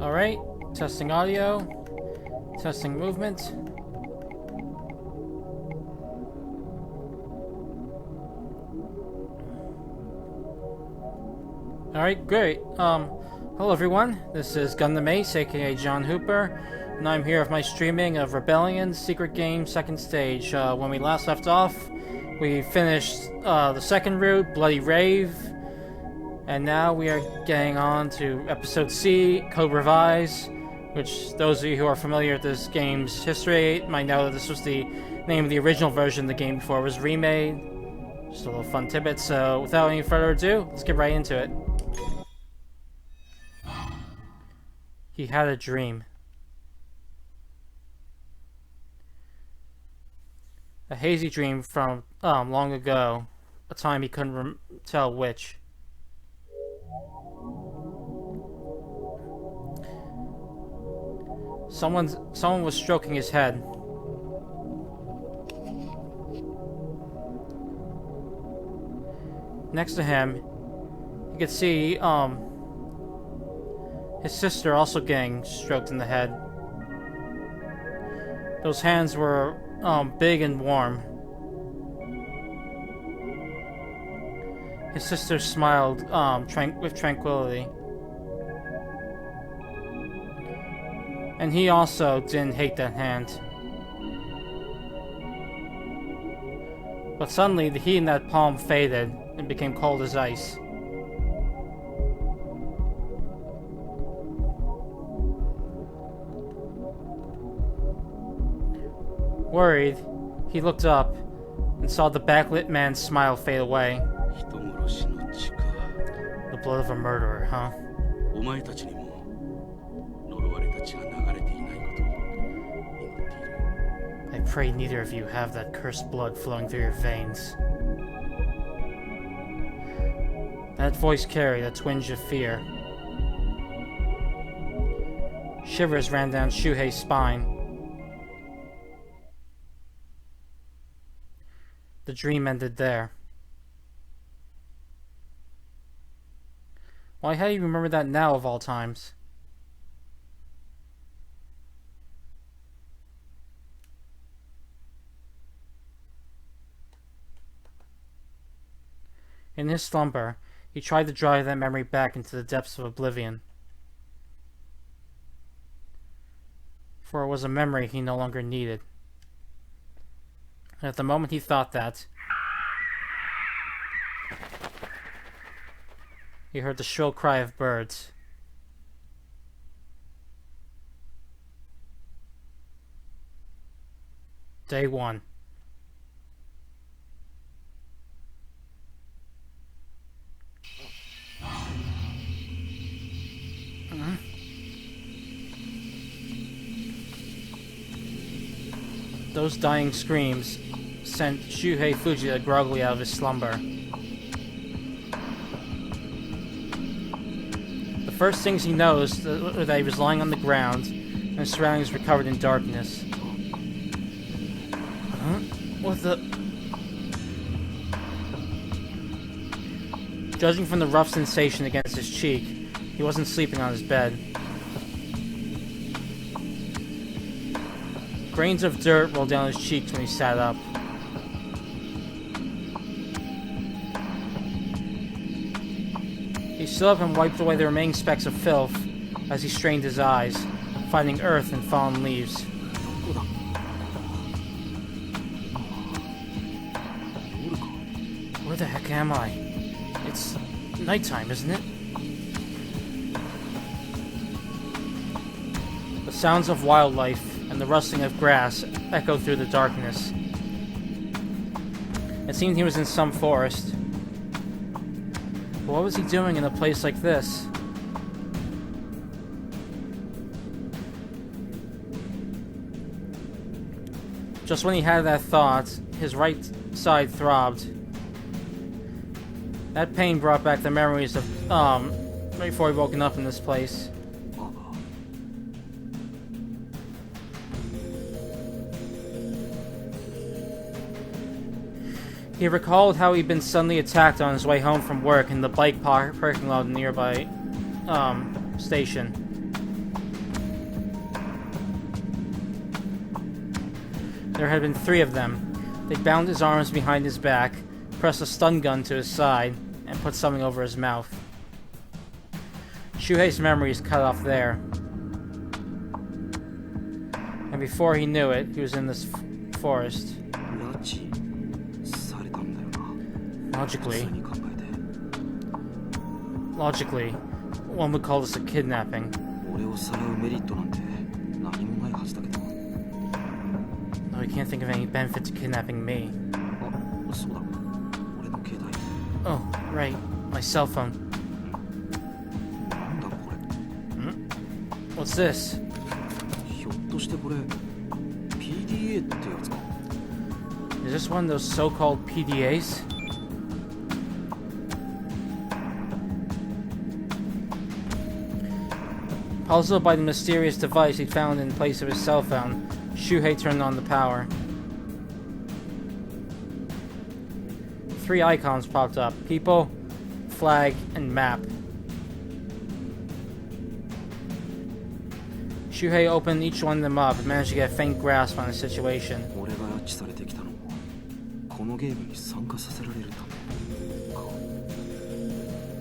Alright, testing audio, testing movement. Alright, great. Hello everyone, this is Gundam Ace, aka John Hooper, and I'm here with my streaming of Rebellion Secret Game Second Stage. When we last left off, we finished the second route, Bloody Rave, and now we are getting on to Episode C, Code Revise, which those of you who are familiar with this game's history might know that this was the name of the original version of the game before it was remade. Just a little fun tidbit, so without any further ado, let's get right into it. He had a dream. A hazy dream from long ago, a time he couldn't tell which. Someone was stroking his head. Next to him, you could see his sister also getting stroked in the head. Those hands were big and warm. His sister smiled with tranquility. And he also didn't hate that hand. But suddenly the heat in that palm faded and became cold as ice. Worried, he looked up and saw the backlit man's smile fade away. The blood of a murderer, huh? I pray neither of you have that cursed blood flowing through your veins. That voice carried a twinge of fear. Shivers ran down Shuhei's spine. The dream ended there. Why had he remembered that now of all times? In his slumber, he tried to drive that memory back into the depths of oblivion. For it was a memory he no longer needed. And at the moment he thought that, he heard the shrill cry of birds. Day 1. Those dying screams sent Shuhei Fujita groggily out of his slumber. The first things he noticed were that he was lying on the ground and his surroundings were covered in darkness. Huh? What the... Judging from the rough sensation against his cheek, he wasn't sleeping on his bed. Grains of dirt rolled down his cheeks when he sat up. He stood up and wiped away the remaining specks of filth as he strained his eyes, finding earth and fallen leaves. Where the heck am I? It's nighttime, isn't it? The sounds of wildlife and the rustling of grass echoed through the darkness. It seemed he was in some forest. But what was he doing in a place like this? Just when he had that thought, his right side throbbed. That pain brought back the memories of, right before he woken up in this place. He recalled how he'd been suddenly attacked on his way home from work in the bike parking lot of the nearby station. There had been 3 of them. They bound his arms behind his back, pressed a stun gun to his side, and put something over his mouth. Shuhei's memory is cut off there. And before he knew it, he was in this forest. Logically, one would call this a kidnapping. Though I can't think of any benefit to kidnapping me. Oh, right, my cell phone. What's this? Is this one of those so-called PDAs? Puzzled by the mysterious device he'd found in place of his cell phone, Shuhei turned on the power. 3 icons popped up: people, flag, and map. Shuhei opened each one of them up and managed to get a faint grasp on the situation.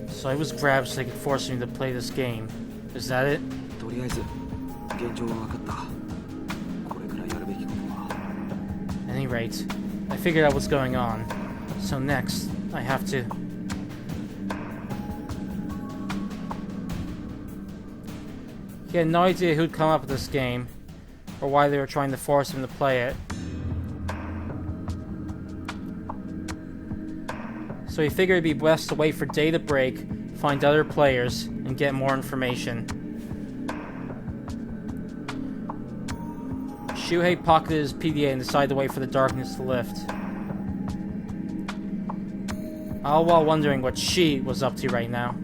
So I was grabbed so they could force me to play this game. Is that it? At any rate, I figured out what's going on. So next, I have to... He had no idea who'd come up with this game, or why they were trying to force him to play it. So he figured it'd be best to wait for day to break, find other players, and get more information. Shuhei pocketed his PDA and decided to wait for the darkness to lift. All while wondering what she was up to right now.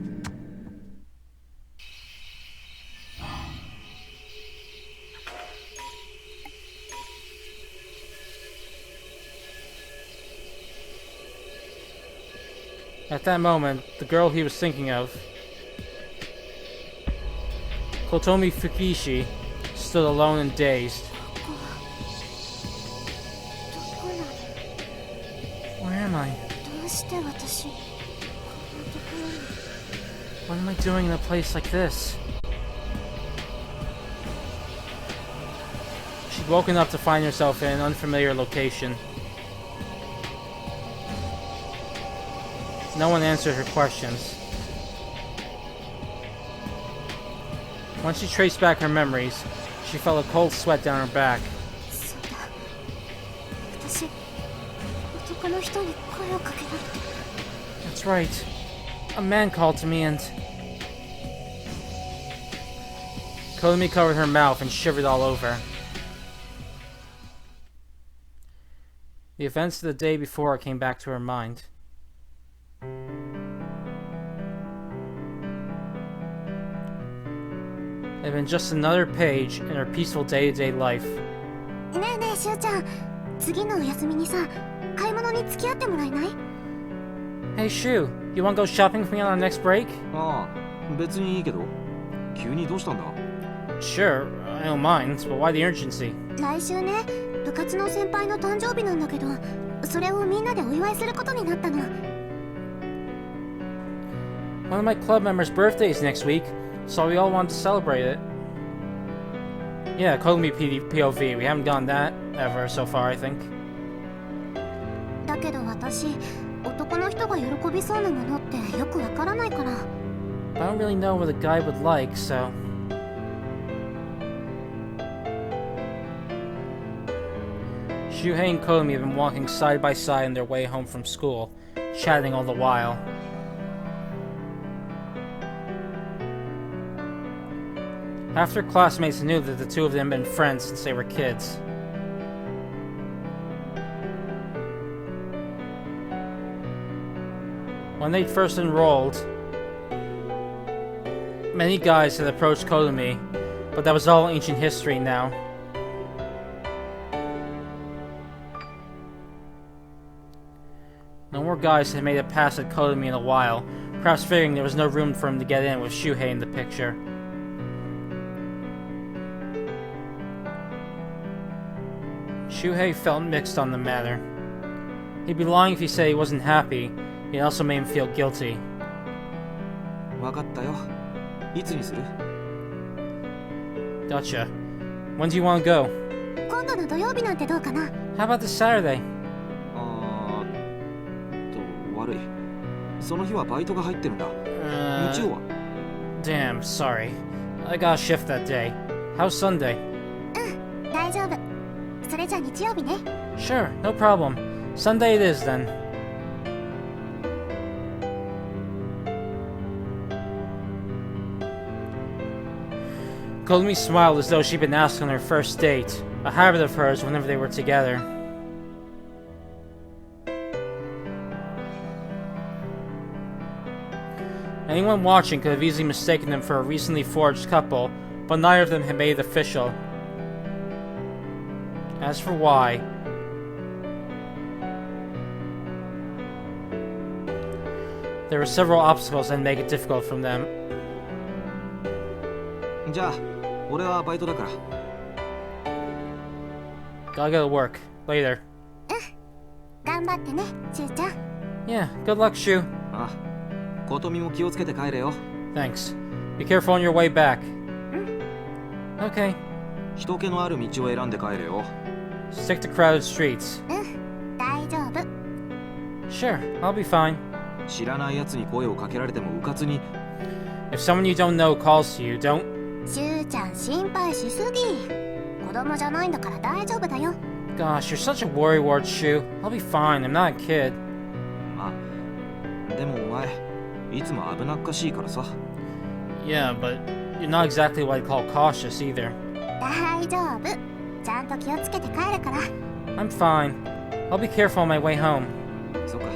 At that moment, the girl he was thinking of, Kotomi Fukishi, stood alone and dazed. Where am I? What am I doing in a place like this? She'd woken up to find herself in an unfamiliar location. No one answered her questions. Once she traced back her memories, she felt a cold sweat down her back. That's right. A man called to me and... Kotomi covered her mouth and shivered all over. The events of the day before came back to her mind. It had been just another page in her peaceful day-to-day life. Hey Shu, you want to go shopping with me on our next break? Sure, I don't mind, but why the urgency? One of my club members' birthdays next week, so we all want to celebrate it. Yeah, Kotomi POV, we haven't done that ever so far, I think. But I don't really know what a guy would like, so... Shuhei and Kotomi have been walking side by side on their way home from school, chatting all the while. Half their classmates knew that the two of them had been friends since they were kids. When they first enrolled, many guys had approached Kotomi, but that was all ancient history now. No more guys had made it past at Kotomi in a while, perhaps figuring there was no room for him to get in with Shuhei in the picture. Shuhei felt mixed on the matter. He'd be lying if he said he wasn't happy. It also made him feel guilty. わかったよ。いつにする？ Gotcha. When do you want to go? 今度の土曜日なんてどうかな？ How about this Saturday? 悪い。その日はバイトが入ってるんだ。日曜は？ Damn, sorry. I got a shift that day. How's Sunday? 大丈夫。それじゃあ日曜日ね。 Sure, no problem. Sunday it is then. Kodomi smiled as though she'd been asked on her first date, a habit of hers whenever they were together. Anyone watching could have easily mistaken them for a recently forged couple, but neither of them had made it official. As for why, there were several obstacles that make it difficult for them. じゃあ、俺はバイトだから。Gotta go to work. Later. 頑張ってね、しゅうちゃん。 Yeah, good luck, Shu. あ、ことみも気をつけて帰れよ。 Thanks. Be careful on your way back. Okay. 人気のある道を選んで帰れよ。 Stick to crowded streets. 大丈夫。 Sure, I'll be fine. 知らない奴に声をかけられてもうかつに。 If someone you don't know calls to you, don't... しゅうちゃん心配しすぎ。子供じゃないんだから大丈夫だよ。 Gosh, you're such a worrywart, Shu. I'll be fine. I'm not a kid. あ、でもお前、いつも危なっかしいからさ。Yeah, but you're not exactly what I'd call cautious either. 大丈夫。ちゃんと気をつけて帰るから。I'm fine. I'll be careful on my way home. そっか。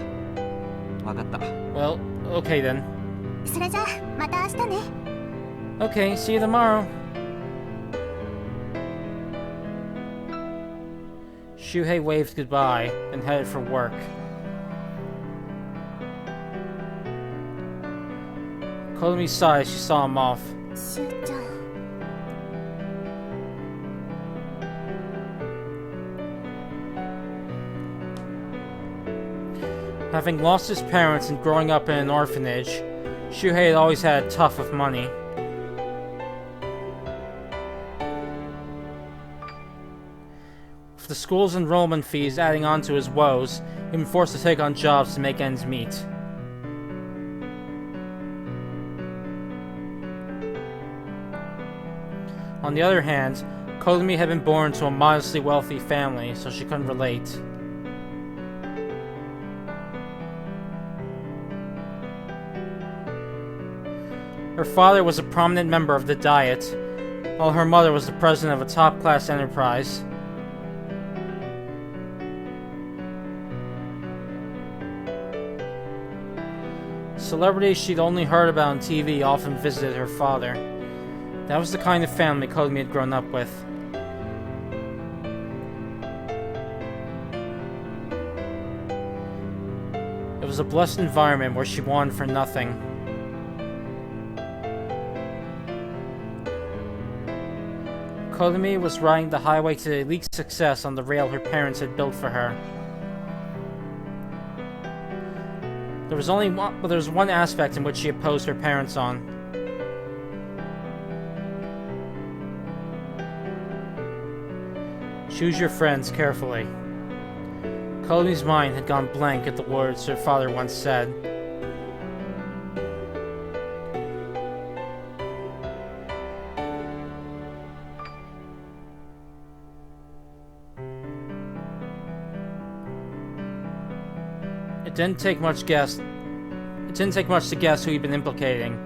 わかった。 Well, okay then. それじゃあまた明日ね。 Okay, see you tomorrow. Shuhei waved goodbye and headed for work. Kodomi sighed as she saw him off. しゅうちゃん。 Having lost his parents and growing up in an orphanage, Shuhei had always had it tough with money. With the school's enrollment fees adding on to his woes, he'd been forced to take on jobs to make ends meet. On the other hand, Kodomi had been born to a modestly wealthy family, so she couldn't relate. Her father was a prominent member of the Diet, while her mother was the president of a top-class enterprise. Celebrities she'd only heard about on TV often visited her father. That was the kind of family Kodomi had grown up with. It was a blessed environment where she wanted for nothing. Kodomi was riding the highway to elite success on the rail her parents had built for her. There was one aspect in which she opposed her parents on. Choose your friends carefully. Kodomi's mind had gone blank at the words her father once said. It didn't take much to guess who he'd been implicating.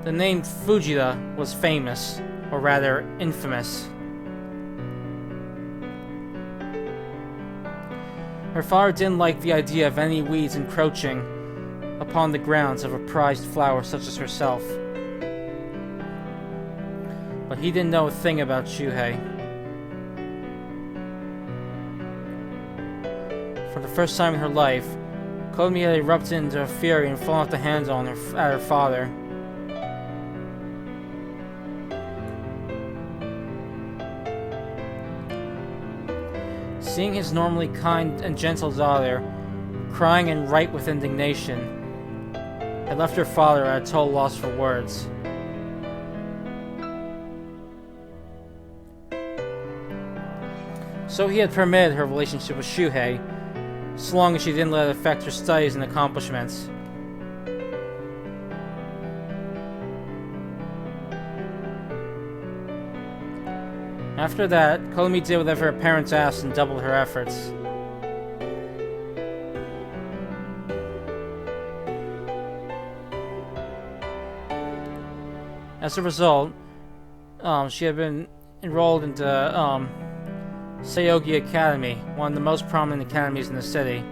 The name Fujita was famous, or rather, infamous. Her father didn't like the idea of any weeds encroaching upon the grounds of a prized flower such as herself. But he didn't know a thing about Shuhei. For the first time in her life, Kodomi had erupted into a fury and fallen off the handle at her father. Seeing his normally kind and gentle daughter crying and ripe with indignation had left her father at a total loss for words. So he had permitted her relationship with Shuhei, so long as she didn't let it affect her studies and accomplishments. After that, Kotomi did whatever her parents asked and doubled her efforts. As a result, she had been enrolled into Seogi Academy, one of the most prominent academies in the city.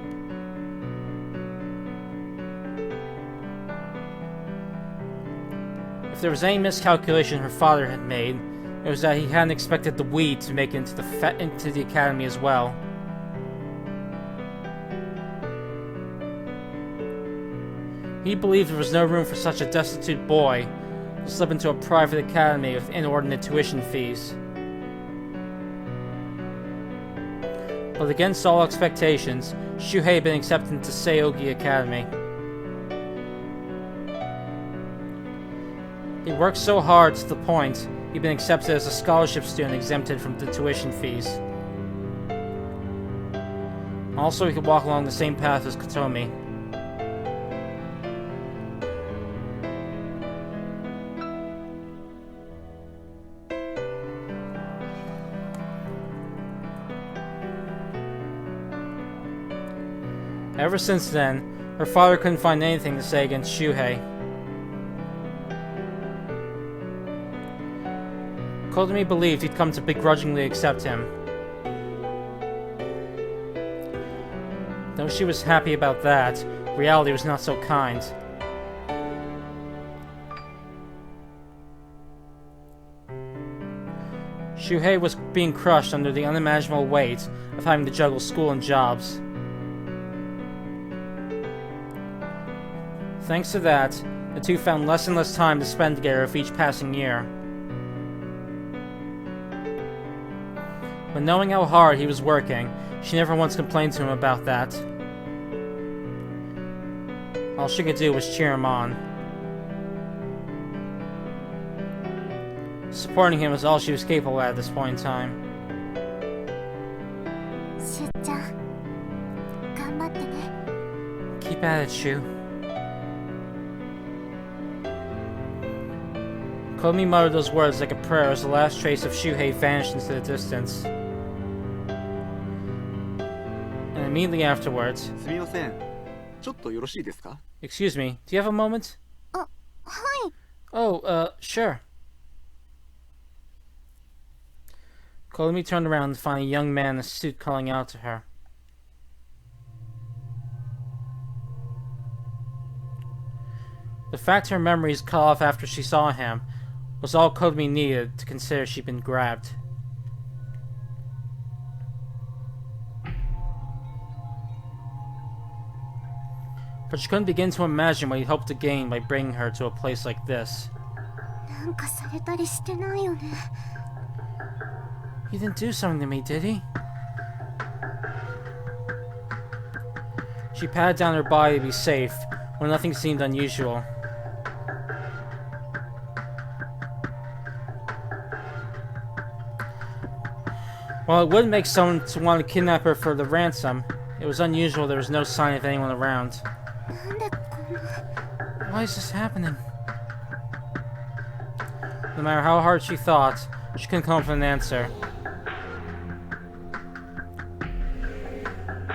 If there was any miscalculation her father had made, it was that he hadn't expected the weed to make it into the academy as well. He believed there was no room for such a destitute boy to slip into a private academy with inordinate tuition fees. But against all expectations, Shuhei had been accepted into Seogi Academy. He worked so hard to the point he'd been accepted as a scholarship student exempted from the tuition fees. Also, he could walk along the same path as Kotomi. Ever since then, her father couldn't find anything to say against Shuhei. Kotomi believed he'd come to begrudgingly accept him. Though she was happy about that, reality was not so kind. Shuhei was being crushed under the unimaginable weight of having to juggle school and jobs. Thanks to that, the two found less and less time to spend together with each passing year. But knowing how hard he was working, she never once complained to him about that. All she could do was cheer him on. Supporting him was all she was capable at this point in time. シュちゃん、頑張ってね。 Keep at it, Shu. Kotomi muttered those words like a prayer as the last trace of Shuhei vanished into the distance. And immediately afterwards... すみません。ちょっとよろしいですか? Excuse me, do you have a moment? はい。 Oh, sure. Kotomi turned around to find a young man in a suit calling out to her. The fact her memories cut off after she saw him was all Kotomi needed to consider she'd been grabbed. But she couldn't begin to imagine what he'd hoped to gain by bringing her to a place like this. なんかされたりしてないよね。 He didn't do something to me, did he? She patted down her body to be safe, when nothing seemed unusual. While it would make someone to want to kidnap her for the ransom, it was unusual there was no sign of anyone around. なんでこんな。 Why is this happening? No matter how hard she thought, she couldn't come up with an answer.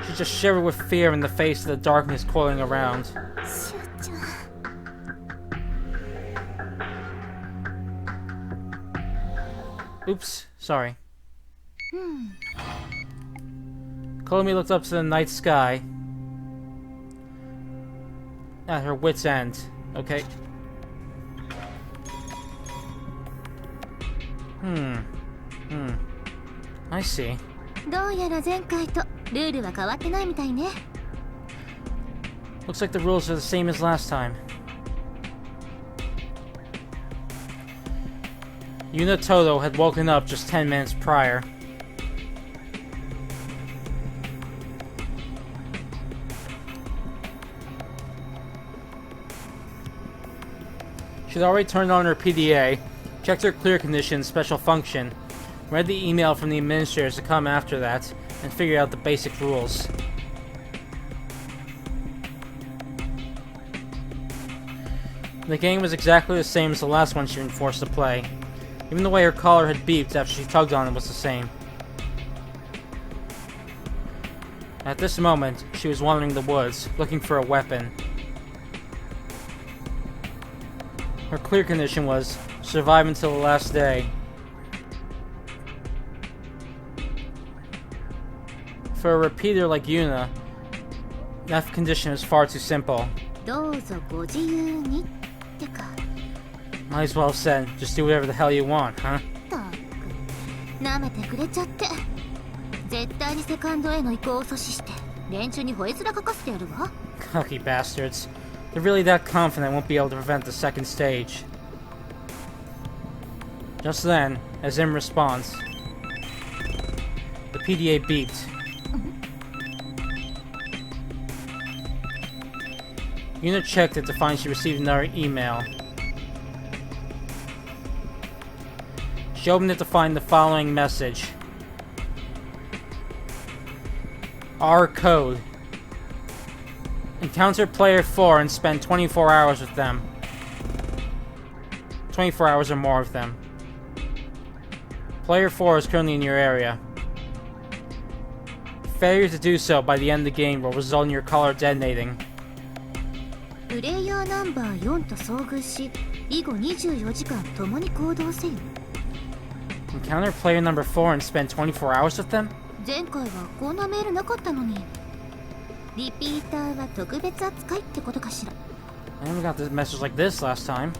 She just shivered with fear in the face of the darkness coiling around. シュちゃん。 Oops, sorry. Kotomi looked up to the night sky at her wit's end. Okay. I see. どうやら前回とルールは変わってないみたいね。 Looks like the rules are the same as last time. Yuna Todo had woken up just 10 minutes prior. She'd already turned on her PDA, checked her clear condition special function, read the email from the administrators to come after that, and figured out the basic rules. The game was exactly the same as the last one she'd been forced to play. Even the way her collar had beeped after she tugged on it was the same. At this moment, she was wandering the woods, looking for a weapon. Her clear condition was, survive until the last day. For a repeater like Yuna, that condition is far too simple. どうぞご自由にってか。 Might as well have said, just do whatever the hell you want, huh? ったく舐めてくれちゃって。絶対にセカンドへの移行を阻止して連中に吠え面かかせてやるわ。 Cocky bastards. They're really that confident they won't be able to prevent the second stage. Just then, as in response, the PDA beeped. Yuna checked it to find she received another email. She opened it to find the following message. Our code. Encounter player 4 and spend 24 hours with them. 24 hours or more with them. Player 4 is currently in your area. Failure to do so by the end of the game will result in your collar detonating. プレイヤーナンバー4と遭遇し以後24時間共に行動せよ。 Encounter player number 4 and spend 24 hours with them? 前回はこんなメールなかったのに。リピーターは特別扱いってことかしら。 I only got this message like this last time.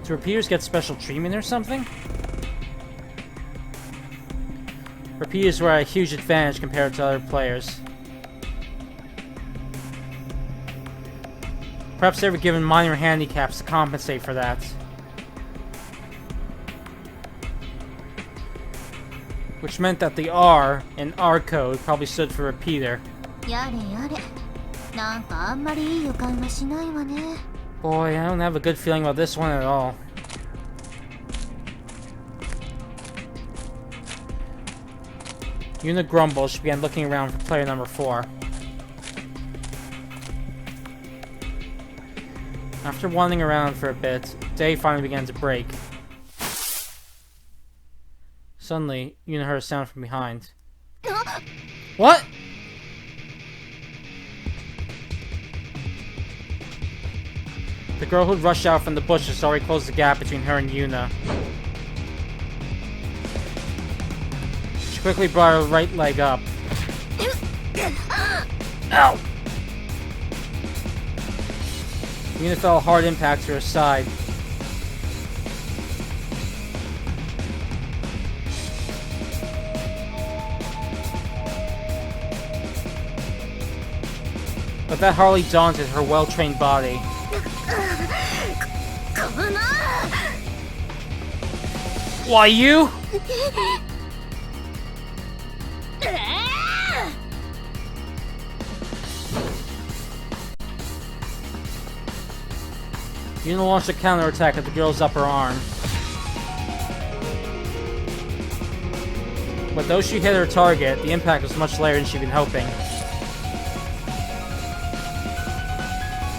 Do repeaters get special treatment or something? Repeaters were at a huge advantage compared to other players. Perhaps they were given minor handicaps to compensate for that. Which meant that the R in R code probably stood for repeater. やれやれ。なんかあんまりいい予感はしないわね。 Boy, I don't have a good feeling about this one at all. Yuna grumbled. She began looking around for player number 4. After wandering around for a bit, day finally began to break. Suddenly, Yuna heard a sound from behind. What? The girl who'd rushed out from the bushes already closed the gap between her and Yuna. She quickly brought her right leg up. Ow! Yuna felt a hard impact to her side. But that hardly daunted her well-trained body. Why, you? Yuna launched a counterattack at the girl's upper arm. But though she hit her target, the impact was much later than she'd been hoping.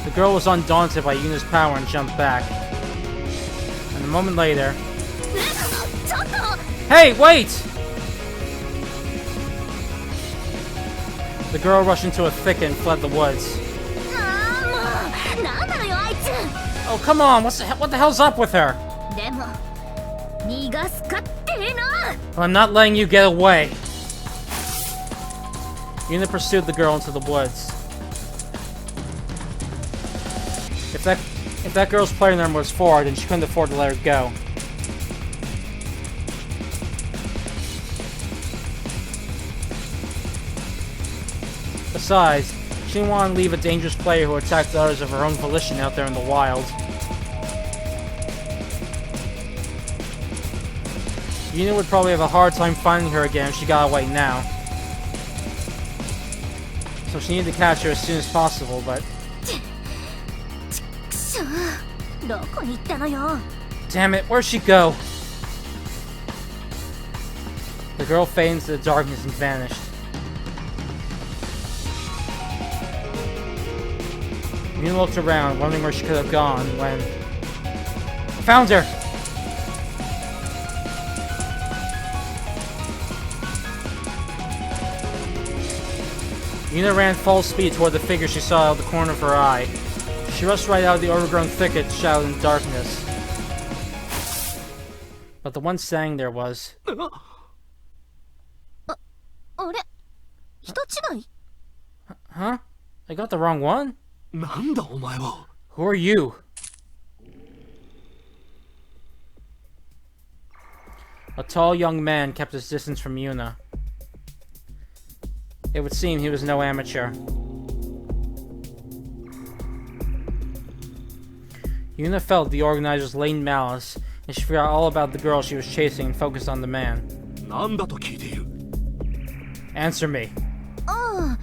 The girl was undaunted by Yuna's power and jumped back. And a moment later... Hey, wait! The girl rushed into a thicket and fled the woods. Oh, come on! What the hell's up with her? Well, I'm not letting you get away. Yuna pursued the girl into the woods. If that girl's player number was 4, then she couldn't afford to let her go. Besides, she didn't want to leave a dangerous player who attacked others of her own volition out there in the wild. Yuna would probably have a hard time finding her again if she got away now. So she needed to catch her as soon as possible, but... どこに行ったのよ。 Damn it, where'd she go? The girl faded into the darkness and vanished. Yuna looked around, wondering where she could have gone, when... Found her! Yuna ran full speed toward the figure she saw out of the corner of her eye. She rushed right out of the overgrown thicket, shrouded in darkness. But the one standing there was... あれ、人違い？ Huh? I got the wrong one? なんだお前は。 Who are you? A tall young man kept his distance from Yuna. It would seem he was no amateur. Yuna felt the organizer's latent malice, and she forgot all about the girl she was chasing and focused on the man. なんだと聞いている。 Answer me. ああ、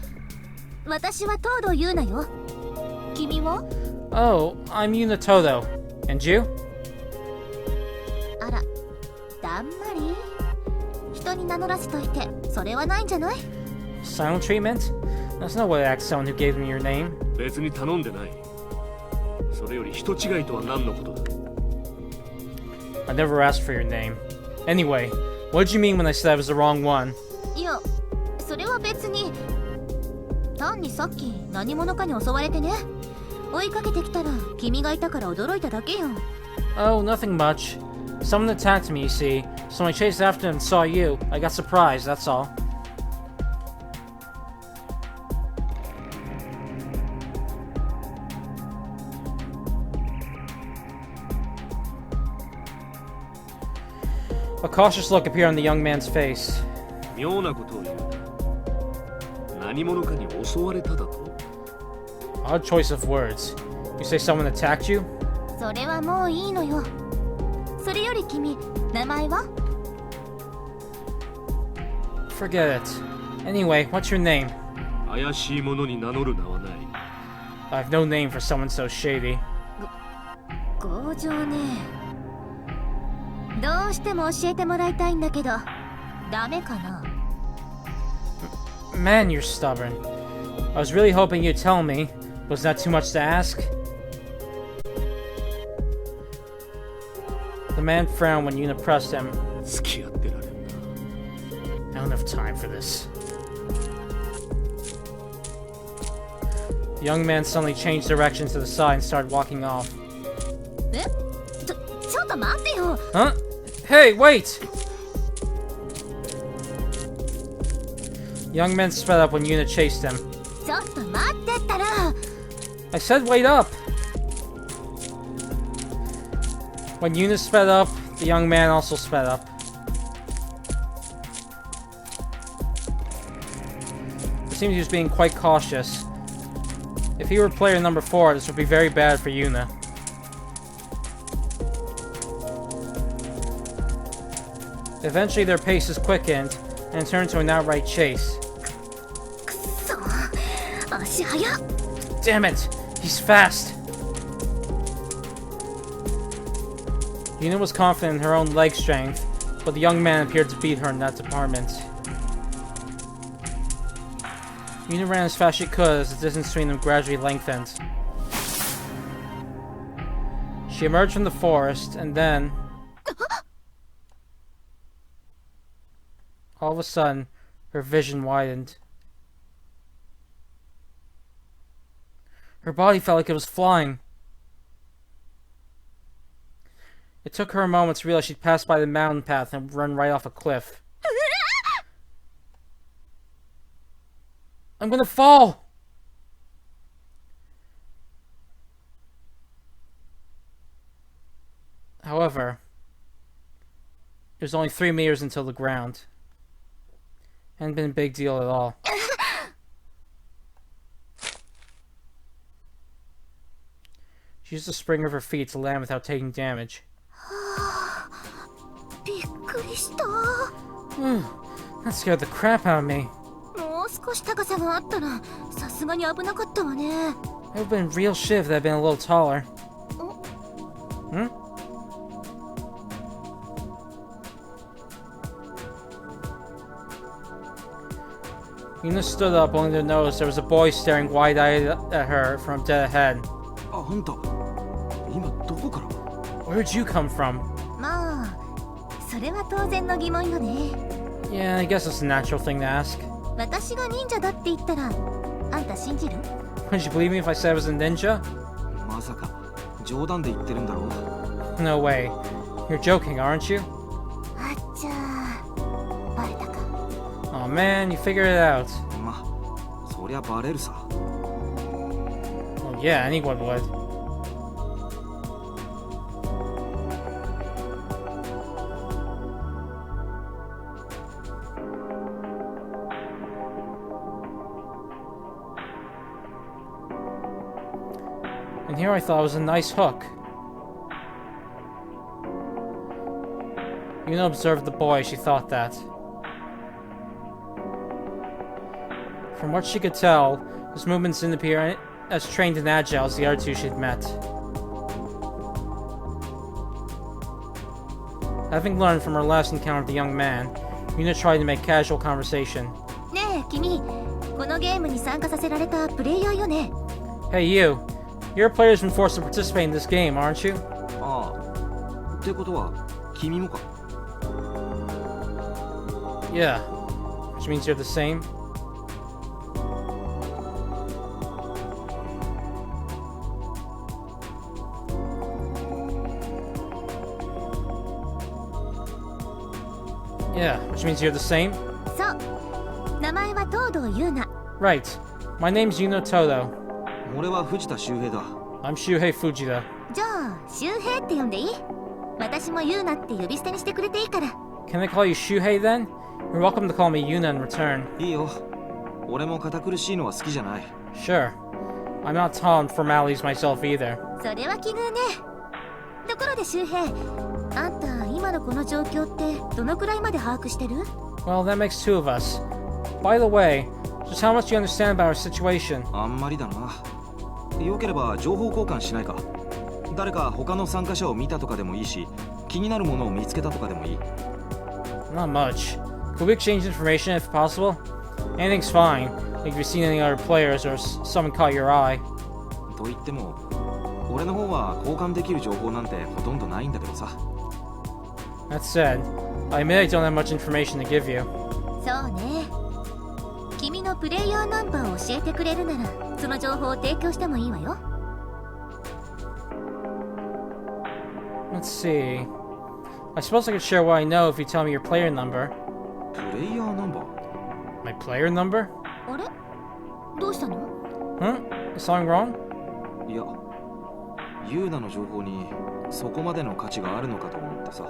私は東堂優奈よ。君は？ Oh, I'm Yuna Todo. And you? あら、だんまり？人に名乗らせといて、それはないんじゃない？ Silent treatment? That's no way to ask someone who gave me your name. 別に頼んでない。それより人違いとは何のことだ。 I never asked for your name. Anyway, what did you mean when I said I was the wrong one? いや、それは別に。単にさっき何者かに襲われてね。追いかけてきたら君がいたから驚いただけよ。 Oh, nothing much. Someone attacked me, you see. So when I chased after him and saw you, I got surprised, that's all. A cautious look appeared on the young man's face. 妙なことを言うな。何者かに襲われただと。 Odd choice of words. You say someone attacked you? それはもういいのよ。それより君、名前は？ Forget it. Anyway, what's your name? 怪しい者に名乗る名はない。 I have no name for someone so shady. 強情ね。どうしても教えてもらいたいんだけど、ダメかな？ Man, you're stubborn. I was really hoping you'd tell me. Was that too much to ask? The man frowned when Yuna pressed him. 付き合ってられんな。 I don't have time for this. The young man suddenly changed direction to the side and started walking off. え？ちょっと待ってよ。 Huh? Hey, wait! The young man sped up when Yuna chased him. ちょっと待ってったら。 I said wait up! When Yuna sped up, the young man also sped up. It seems he was being quite cautious. If he were player number 4, this would be very bad for Yuna. Eventually their paces quickened, and it turned to an outright chase. くそ、足早っ。 Damn it! He's fast! Yuna was confident in her own leg strength, but the young man appeared to beat her in that department. Yuna ran as fast as she could as the distance between them gradually lengthened. She emerged from the forest, and then... all of a sudden, her vision widened. Her body felt like it was flying. It took her a moment to realize she'd passed by the mountain path and run right off a cliff. I'm gonna fall! However, it was only 3 meters until the ground. Hadn't been a big deal at all. She used the spring of her feet to land without taking damage. びっくりした。 That scared the crap out of me. もう少し高さがあったら、さすがに危なかったわね。 It would have been real shit if I'd been a little taller. Hmm? Yuna stood up only to notice there was a boy staring wide-eyed at her from dead ahead. あんた今どこから Where'd you come from? まあそれは当然の疑問よね。 Yeah, I guess it's a natural thing to ask. 私が忍者だって言ったらあんた信じる？ Would you believe me if I said I was a ninja? まさか冗談で言ってるんだろう No way. You're joking, aren't you? あっちゃーバレたか。 Oh man, you figured it out. まそりゃバレるさ Well, yeah, anyone would. And here I thought it was a nice hook. Yuna observed the boy, she thought that. From what she could tell, his movements didn't appear as trained and agile as the other two she'd met. Having learned from her last encounter with the young man, Yuna tried to make casual conversation. ねえ君、このゲームに参加させられたプレイヤーよね。 Hey you, you're a player who's been forced to participate in this game, aren't you? ああってことは君もか Yeah. Which means you're the same? Yeah, which means you're the same? そう名前は東堂優奈。 Right. My name's Yuno Todo. 俺は藤田周平だ I'm Shuhei Fujita. じゃあ周平って呼んでいい？私も優奈って呼び捨てにしてくれていいから。 Can I call you Shuhei then? You're welcome to call me Yuna in return. いいよ俺も堅苦しいのは好きじゃない Sure. I'm not tall on formalities myself either. それは奇遇ね。ところで周平、あんた今のこの状況ってどのくらいまで把握してる？ Well, that makes two of us. By the way, just how much do you understand about our situation? あんまりだなよければ情報交換しないか誰か他の参加者を見たとかでもいいし気になるものを見つけたとかでもいい Not much. Could we exchange information if possible? Anything's fine. Like if you've seen any other players or someone caught your eye. と言っても俺の方は交換できる情報なんてほとんどないんだけどさ That said, I admit I don't have much information to give you. そうね。君のプレイヤーナンバーを教えてくれるならその情報を提供してもいいわよ。 Let's see. I suppose I could share what I know if you tell me your player number. プレイヤーナンバー My player number? あれどうしたの？ Huh? Is something wrong? いやユーナの情報にそこまでの価値があるのかと思ってさ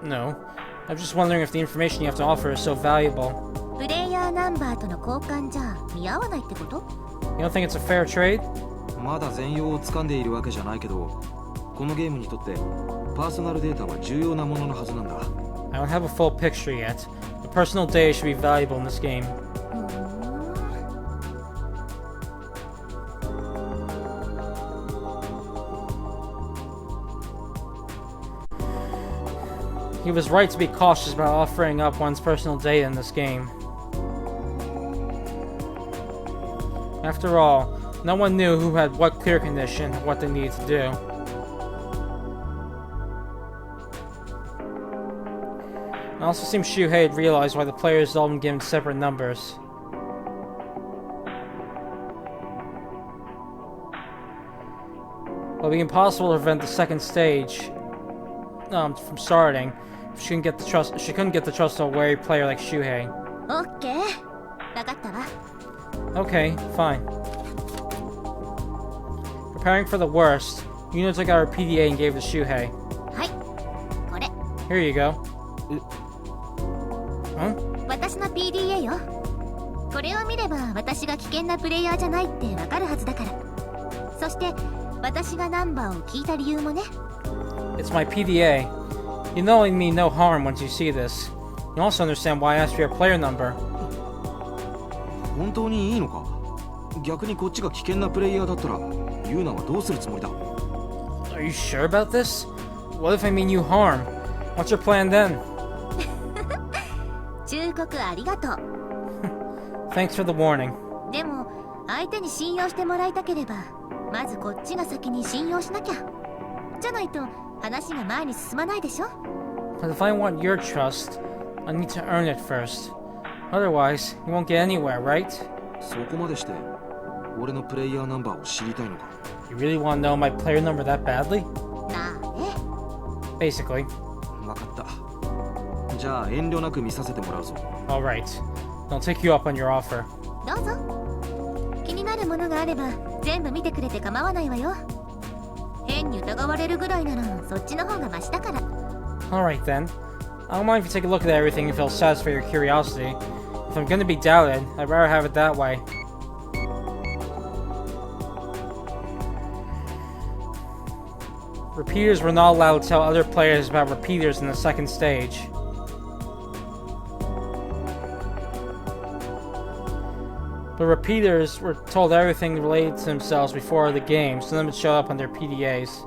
No. I'm just wondering if the information you have to offer is so valuable. プレイヤーナンバーとの交換じゃ見合わないってこと？ You don't think it's a fair trade? まだ全容をつかんでいるわけじゃないけどこのゲームにとってパーソナルデータは重要なもののはずなんだ I don't have a full picture yet. The personal data should be valuable in this game. ふーん He was right to be cautious about offering up one's personal data in this game. After all, no one knew who had what clear condition and what they needed to do. It also seems Shuhei had realized why the players had all been given separate numbers. It would be impossible to prevent the second stage from starting. She couldn't get the trust of a wary player like Shuhei. オッケーわかったわ。 Okay, fine. Preparing for the worst, Yuna took out her PDA and gave it to Shuhei. はいこれ Here you go. Huh? 私の PDA よ。これを見れば私が危険なプレイヤーじゃないってわかるはずだから。そして私がナンバーを聞いた理由もね。 It's my PDA. You know it mean no harm once you see this. You also understand why I asked for your player number. 本当にいいのか逆にこっちが危険なプレイヤーだったらユーナはどうするつもりだ Are Are you sure about this? What if I mean you harm? What's your plan then? 忠告ありがとう。 Thanks for the warning. でも相手に信用してもらいたければまずこっちが先に信用しなきゃ。じゃないと話が前に進まないでしょ。 But if I want your trust, I need to earn it first. Otherwise, you won't get anywhere, right? そこまでして俺のプレイヤーナンバーを知りたいのか。 You really want to know my player number that badly? まあね。 Basically. 分かった。じゃあ遠慮なく見させてもらうぞ。 Alright. I'll take you up on your offer. どうぞ。気になるものがあれば全部見てくれて構わないわよ。変に疑われるぐらいならそっちの方がマシだから。 Alright then. I don't mind if you take a look at everything if it'll satisfy your curiosity. If I'm gonna be doubted, I'd rather have it that way. Repeaters were not allowed to tell other players about repeaters in the second stage. But repeaters were told everything related to themselves before the game, so none would show up on their PDAs.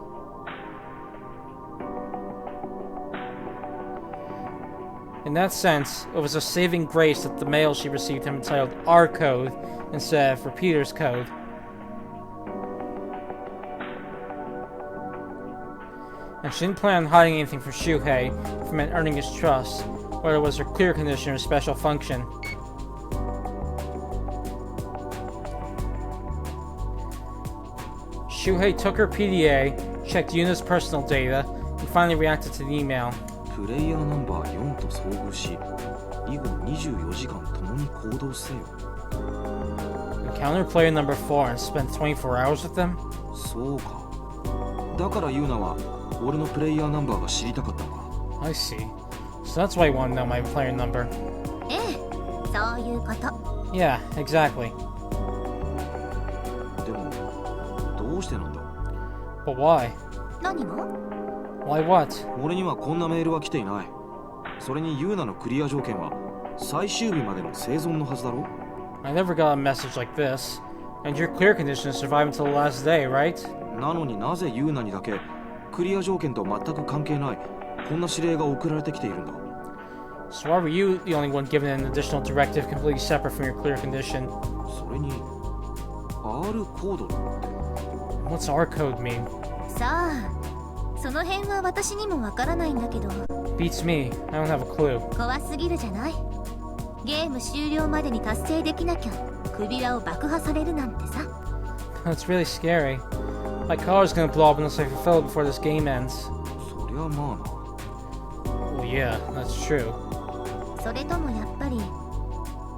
In that sense, it was a saving grace that the mail she received him entitled R code instead of Repeater's code. And she didn't plan on hiding anything from Shuhei if it meant earning his trust, whether it was her clear condition or special function. Shuhei took her PDA, checked Yuna's personal data, and finally reacted to the email. プレイヤーナンバー4と遭遇し、以後24時間共に行動せよ。 Encounter player number 4 and spent 24 hours with them? そうか。だからユーナは俺のプレイヤーナンバーが知りたかったのか。 I see. So that's why you want to know my player number. ええ、そういうこと。 Yeah, exactly. でも、どうしてなんだ？ But why? 何が？ Why what? 俺にはこんなメールは来ていない。それにユーナのクリア条件は最終日までの生存のはずだろ？ I never got a message like this. And your clear condition is survive until the last day, right? なのになぜユーナにだけクリア条件と全く関係ないこんな指令が送られてきているんだ？ So why were you the only one given an additional directive completely separate from your clear condition? それに R コードって What's R code mean? さあ、その辺は私にもわからないんだけど。 Beats me. I don't have a clue. 怖すぎるじゃない。ゲーム終了までに達成できなきゃ首輪を爆破されるなんてさ。 That's really scary. My collar's gonna blow up unless I fulfill it before this game ends. そりゃまあな。 Well, yeah, that's true. それともやっぱり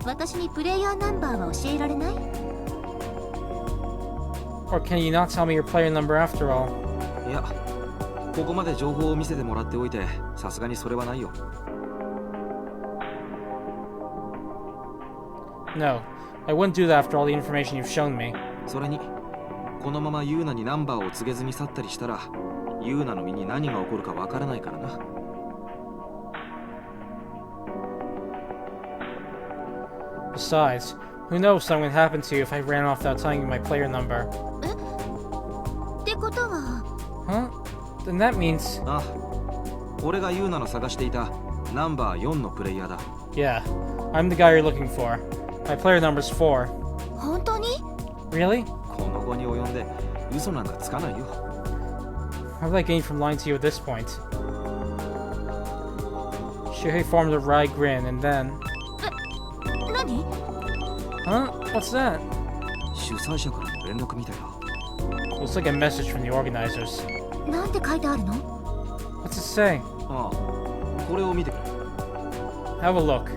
私にプレイヤーナンバーは教えられない？ Or can you not tell me your player number after all? いや、ここまで情報を見せてもらっておいて、さすがにそれはないよ。No, I wouldn't do that after all the information you've shown me. それに、このままユーナにナンバーを告げずに去ったりしたら、ユーナの身に何が起こるかわからないからな。Besides, who knows something would happen to you if I ran off without telling you my player number? ってことは Huh? Then that means... ああ、俺がユーナの探していたナンバー4のプレイヤーだ。Yeah, I'm the guy you're looking for. My player number's 4. 本当に？ Really? この後に及んで嘘なんかつかないよ。 How did I gain from lying to you at this point? Shuhei formed a wry grin and then... 何？ Huh? What's that? 主催者からの連絡みたいだ。 Looks like a message from the organizers. なんて書いてあるの？ What's it say? ああ、これを見てくれ。 Have a look.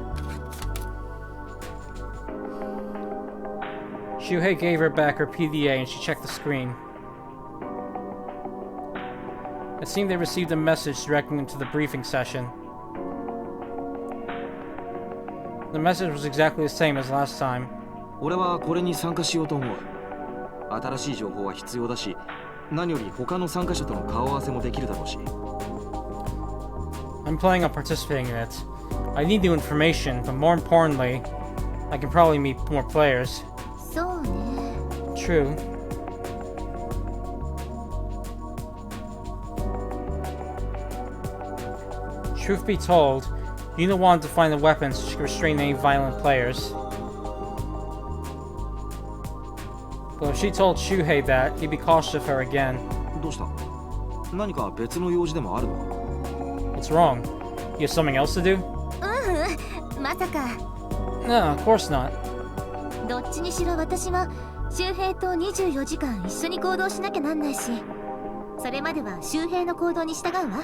Shuhei gave her back her PDA and she checked the screen. It seemed they received a message directing them to the briefing session. The message was exactly the same as last time. 俺はこれに参加しようと思う。新しい情報は必要だし、何より他の参加者との顔合わせもできるだろうし。I'm planning on participating in it. I need new information, but more importantly, I can probably meet more players. そうね。 True. Truth be told, Yuna wanted to find a weapon so she could restrain any violent players. But if she told Shuhei that, he'd be cautious of her again. どうした？何か別の用事でもあるのか？ What's wrong? You have something else to do? まさか。 No, of course not. どっちにしろ私は周平と24時間一緒に行動しなきゃなんないし、それまでは周平の行動に従うわ。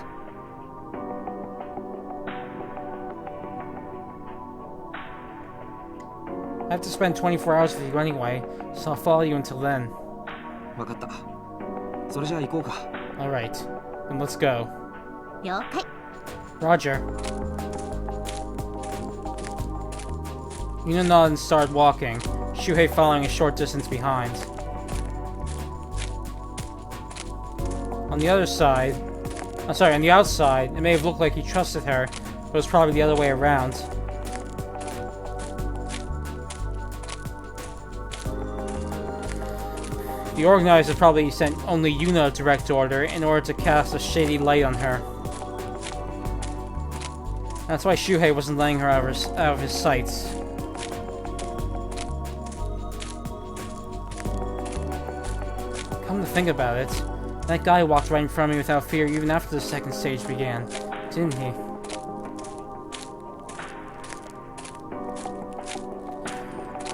I have to spend 24 hours with you anyway, so I'll follow you until then. 分かった。それじゃあ行こうか。Alright, then let's go. 了解。 Roger. Yuna nodded and started walking, Shuhei following a short distance behind. On the outside, it may have looked like he trusted her, but it was probably the other way around. The organizer probably sent only Yuna a direct order in order to cast a shady light on her. That's why Shuhei wasn't letting her out of his sights. Come to think about it, that guy walked right in front of me without fear even after the second stage began, didn't he?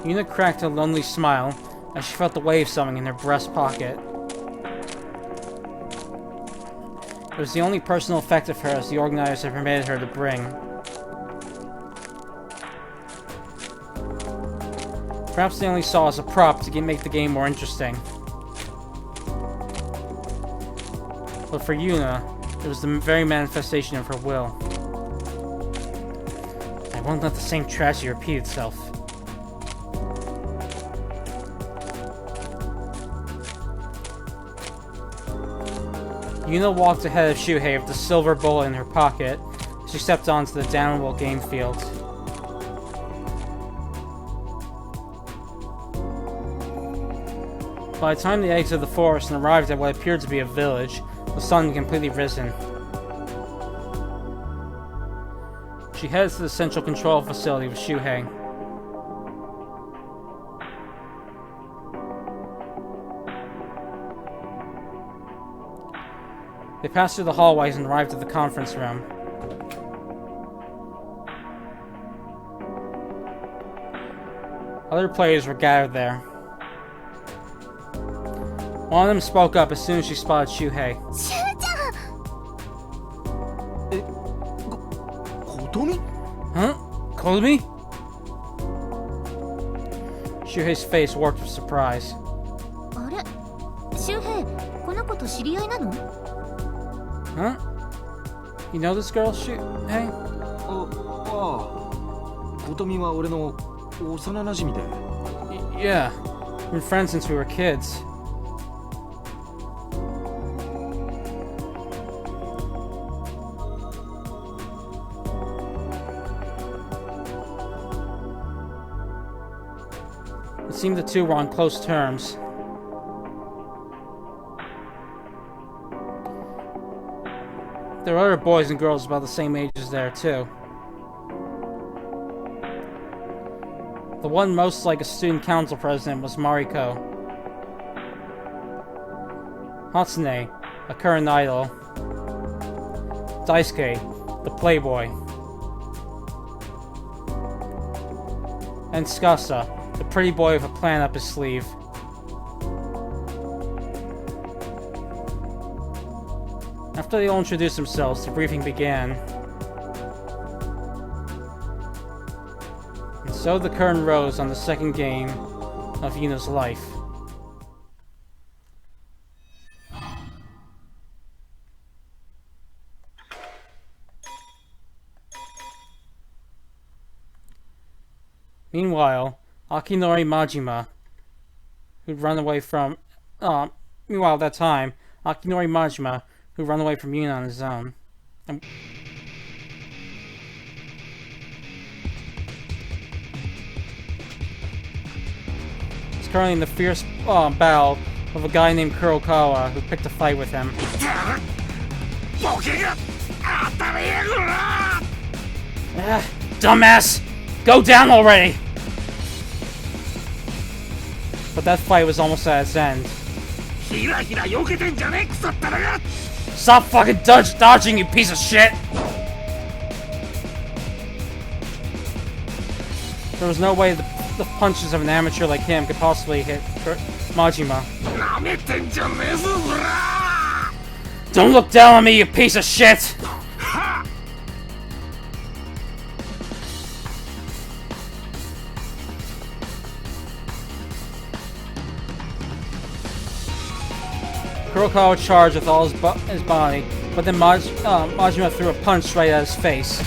Yuna cracked a lonely smile as she felt the weight of something in her breast pocket. It was the only personal effect of her as the organizers had permitted her to bring. Perhaps they only saw as a prop to make the game more interesting. But for Yuna, it was the very manifestation of her will. I won't let the same tragedy repeat itself. Yuna walked ahead of Shuhei with the silver bullet in her pocket as she stepped onto the downward game field. By the time they exited the forest and arrived at what appeared to be a village, the sun had completely risen. She headed to the central control facility with Shuhei. They passed through the hallways and arrived at the conference room. Other players were gathered there. One of them spoke up as soon as she spotted Shuhei. Kotomi? Huh? Kotomi? Shuhei's face worked with surprise. あれ、周平、この子と知り合いなの？ Huh? You know this girl, Shuhei? コトミは俺の幼馴染で。Yeah, we've been friends since we were kids. It seemed the two were on close terms. There were other boys and girls about the same ages there, too. The one most like a student council president was Mariko. Hatsune, a current idol. Daisuke, the playboy. And Tsukasa, the pretty boy with a plan up his sleeve. After they all introduced themselves, the briefing began. And so the curtain rose on the second game of Yuna's life. Meanwhile, Akinori Majima, who'd run away from... meanwhile, at that time, Akinori Majima, who'd run away from Yuna on his own. He's currently in the fierce battle of a guy named Kurokawa, who picked a fight with him. Dumbass! Go down already! But that fight was almost at its end. Stop fucking dodging, you piece of shit! There was no way the punches of an amateur like him could possibly hit Majima. Don't look down on me, you piece of shit! Kurokawa charged with all his body, but then Majima threw a punch right at his face.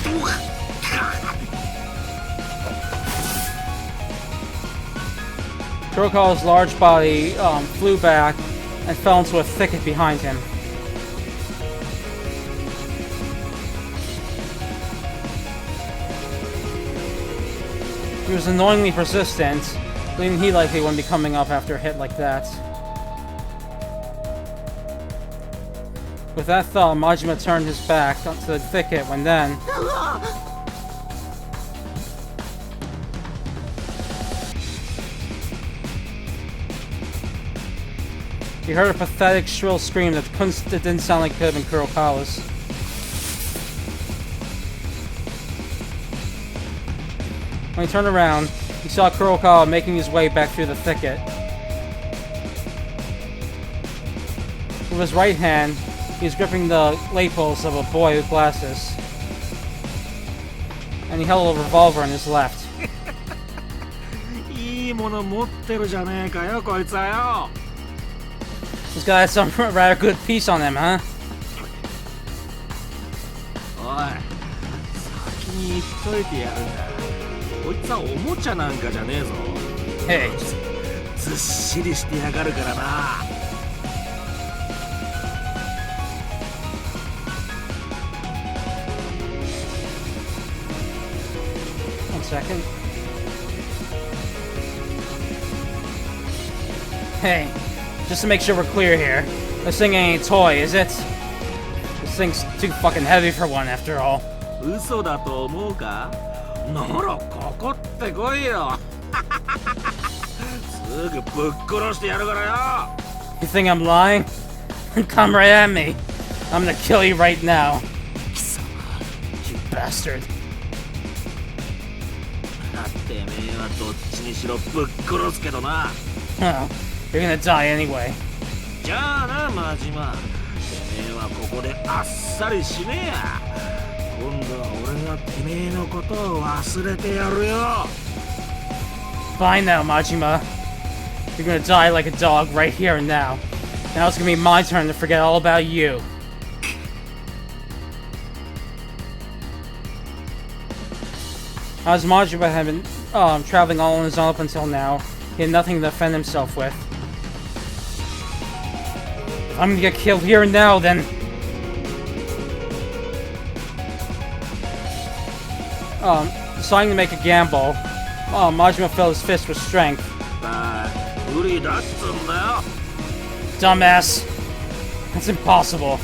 Kurokawa's large body flew back and fell into a thicket behind him. He was annoyingly persistent, believing he likely wouldn't be coming up after a hit like that. With that thought, Majima turned his back to the thicket when then... he heard a pathetic, shrill scream that didn't sound like it could have been Kurokawa's. When he turned around, he saw Kurokawa making his way back through the thicket. With his right hand, he was gripping the lapels of a boy with glasses. And he held a revolver in his left. This guy had some rather good piece on him, huh? Hey. One second. Hey. Just to make sure we're clear here, this thing ain't a toy, is it? This thing's too fucking heavy for one, after all. You think I'm lying? Come right at me. I'm gonna kill you right now. You bastard. Oh. You're gonna die anyway. Fine now, Majima. You're gonna die like a dog right here and now. Now it's gonna be my turn to forget all about you. As Majima had been traveling all on his own up until now, he had nothing to defend himself with. If I'm gonna get killed here and now, then... deciding to make a gamble, Majima filled his fist with strength. Dumbass! That's impossible.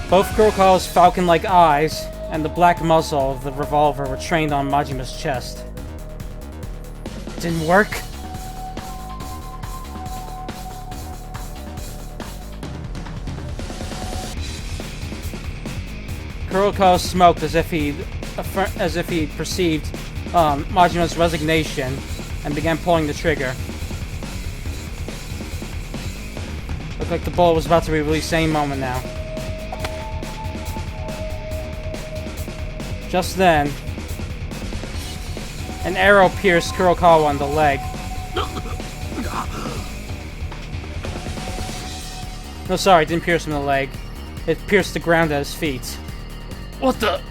Both Kurokawa's falcon-like eyes and the black muzzle of the revolver were trained on Majima's chest. Didn't work? Kurokawa smoked as if he perceived Majima's resignation and began pulling the trigger. Looked like the bullet was about to be released any moment now. Just then, an arrow pierced Kurokawa on the leg. No, sorry, it didn't pierce him in the leg. It pierced the ground at his feet. What the?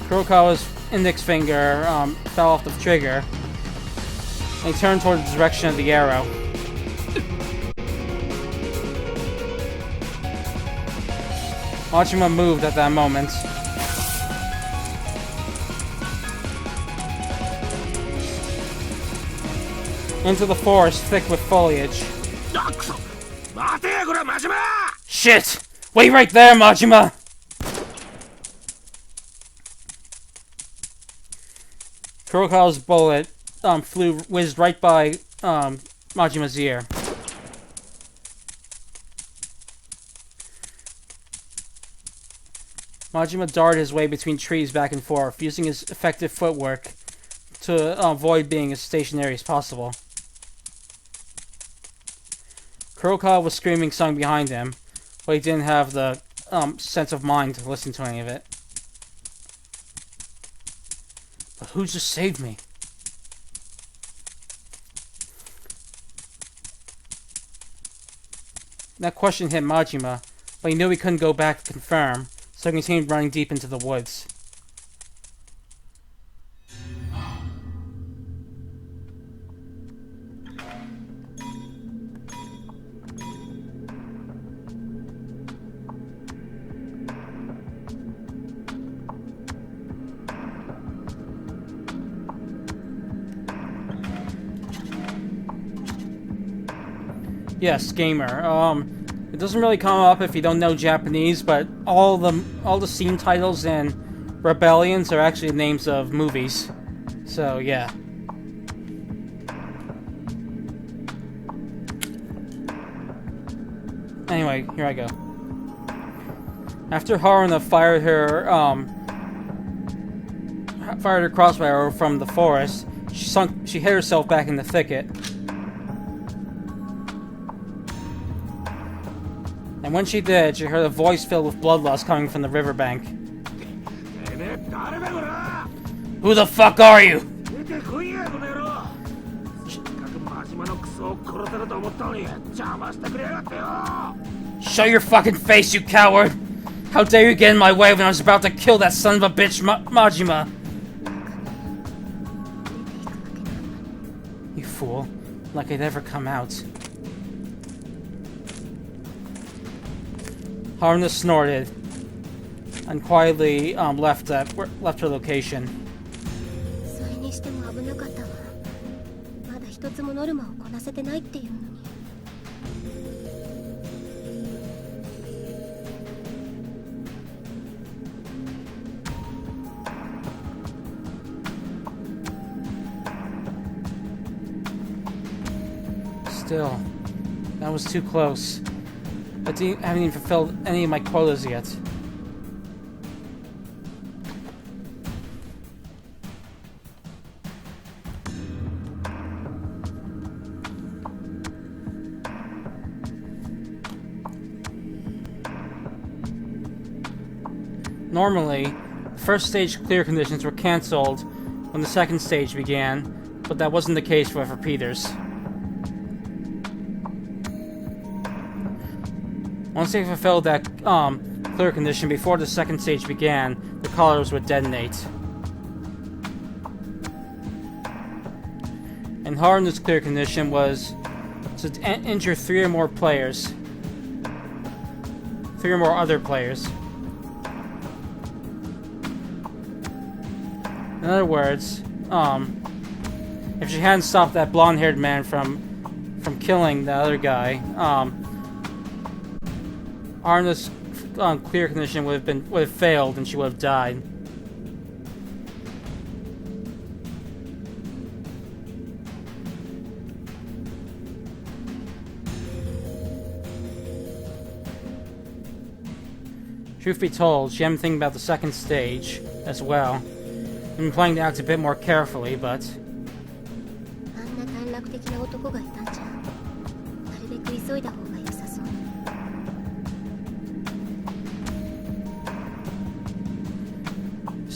Kurokawa's index finger fell off the trigger, and he turned toward the direction of the arrow. Majima moved at that moment. into the forest thick with foliage. Shit! Wait right there, Majima! Kurokawa's bullet whizzed right by Majima's ear. Majima darted his way between trees back and forth, using his effective footwork to avoid being as stationary as possible. Kurokawa was screaming something behind him, but he didn't have the sense of mind to listen to any of it. But who just saved me? That question hit Majima, but he knew he couldn't go back to confirm, so he continued running deep into the woods. Yes, gamer. It doesn't really come up if you don't know Japanese, but all the scene titles in Rebellions are actually names of movies. So yeah. Anyway, here I go. After Haruna fired her crossbow arrow from the forest, she hid herself back in the thicket. And when she did, she heard a voice filled with bloodlust coming from the riverbank. Who the fuck are you? Show your fucking face, you coward! How dare you get in my way when I was about to kill that son of a bitch, Majima! You fool. Like I'd ever come out. Haruna snorted and quietly left her location. Still, that was too close. I haven't even fulfilled any of my quotas yet. Normally, first stage clear conditions were cancelled when the second stage began, but that wasn't the case with repeaters. Once they fulfilled that clear condition before the second stage began, the collars would detonate. And Haruna's clear condition was to injure 3 or more players. 3 or more other players. In other words, if she hadn't stopped that blonde-haired man from killing the other guy, Haruna's clear condition would have failed, and she would have died. Truth be told, she had been thinking about the second stage as well. I've been planning to act a bit more carefully, but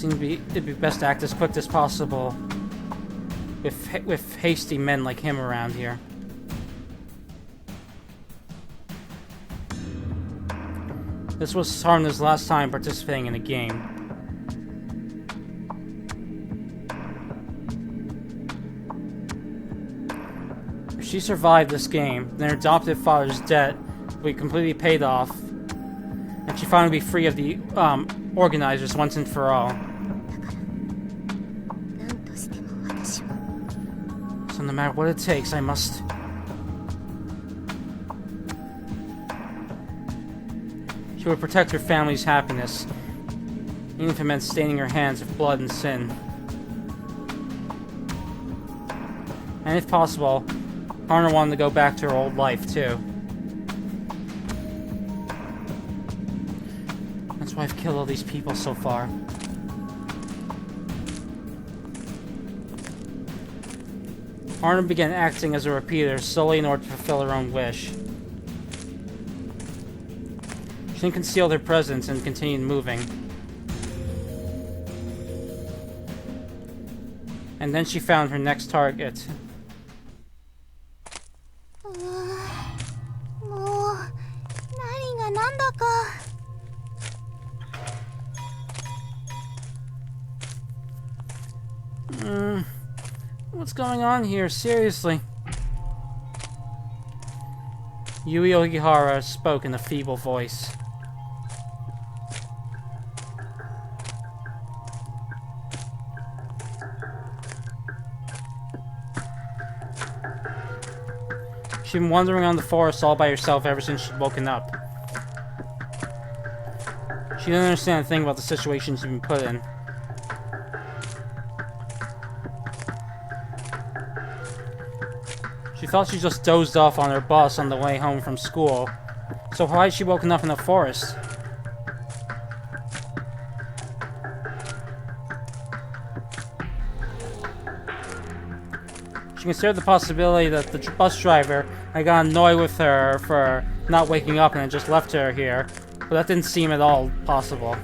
it'd be best to act as quick as possible with hasty men like him around here. This was Haruna's last time participating in a game. If she survived this game, then her adoptive father's debt would be completely paid off, and she'd finally be free of the organizers once and for all. So no matter what it takes, I must... She would protect her family's happiness, even if it meant staining her hands with blood and sin. And if possible, Arna wanted to go back to her old life, too. That's why I've killed all these people so far. Arna began acting as a repeater solely in order to fulfill her own wish. She then concealed her presence and continued moving. And then she found her next target. もう何が何だか。 What's going on here? Seriously. Yui Ogihara spoke in a feeble voice. She'd been wandering around the forest all by herself ever since she'd woken up. She didn't understand a thing about the situation she'd been put in. She thought she just dozed off on her bus on the way home from school. So why had she woken up in the forest? She considered the possibility that the bus driver had got annoyed with her for not waking up and had just left her here, but that didn't seem at all possible.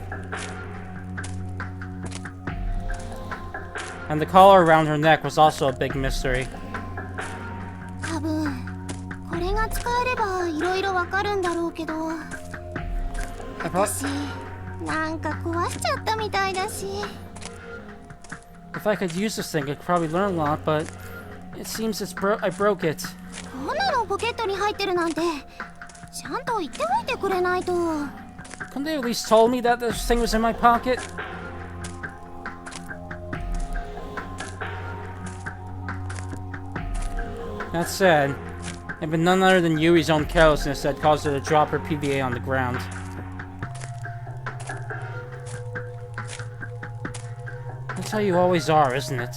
And the collar around her neck was also a big mystery. 多分これが使えればいろいろわかるんだろうけど、私なんか壊しちゃったみたいだし。 If I could use this thing, I could probably learn a lot, but it seems I broke it. こんなのポケットに入ってるなんてちゃんと言っておいてくれないと。 Couldn't they at least told me that this thing was in my pocket? That said, it had been none other than Yui's own carelessness that caused her to drop her PDA on the ground. That's how you always are, isn't it?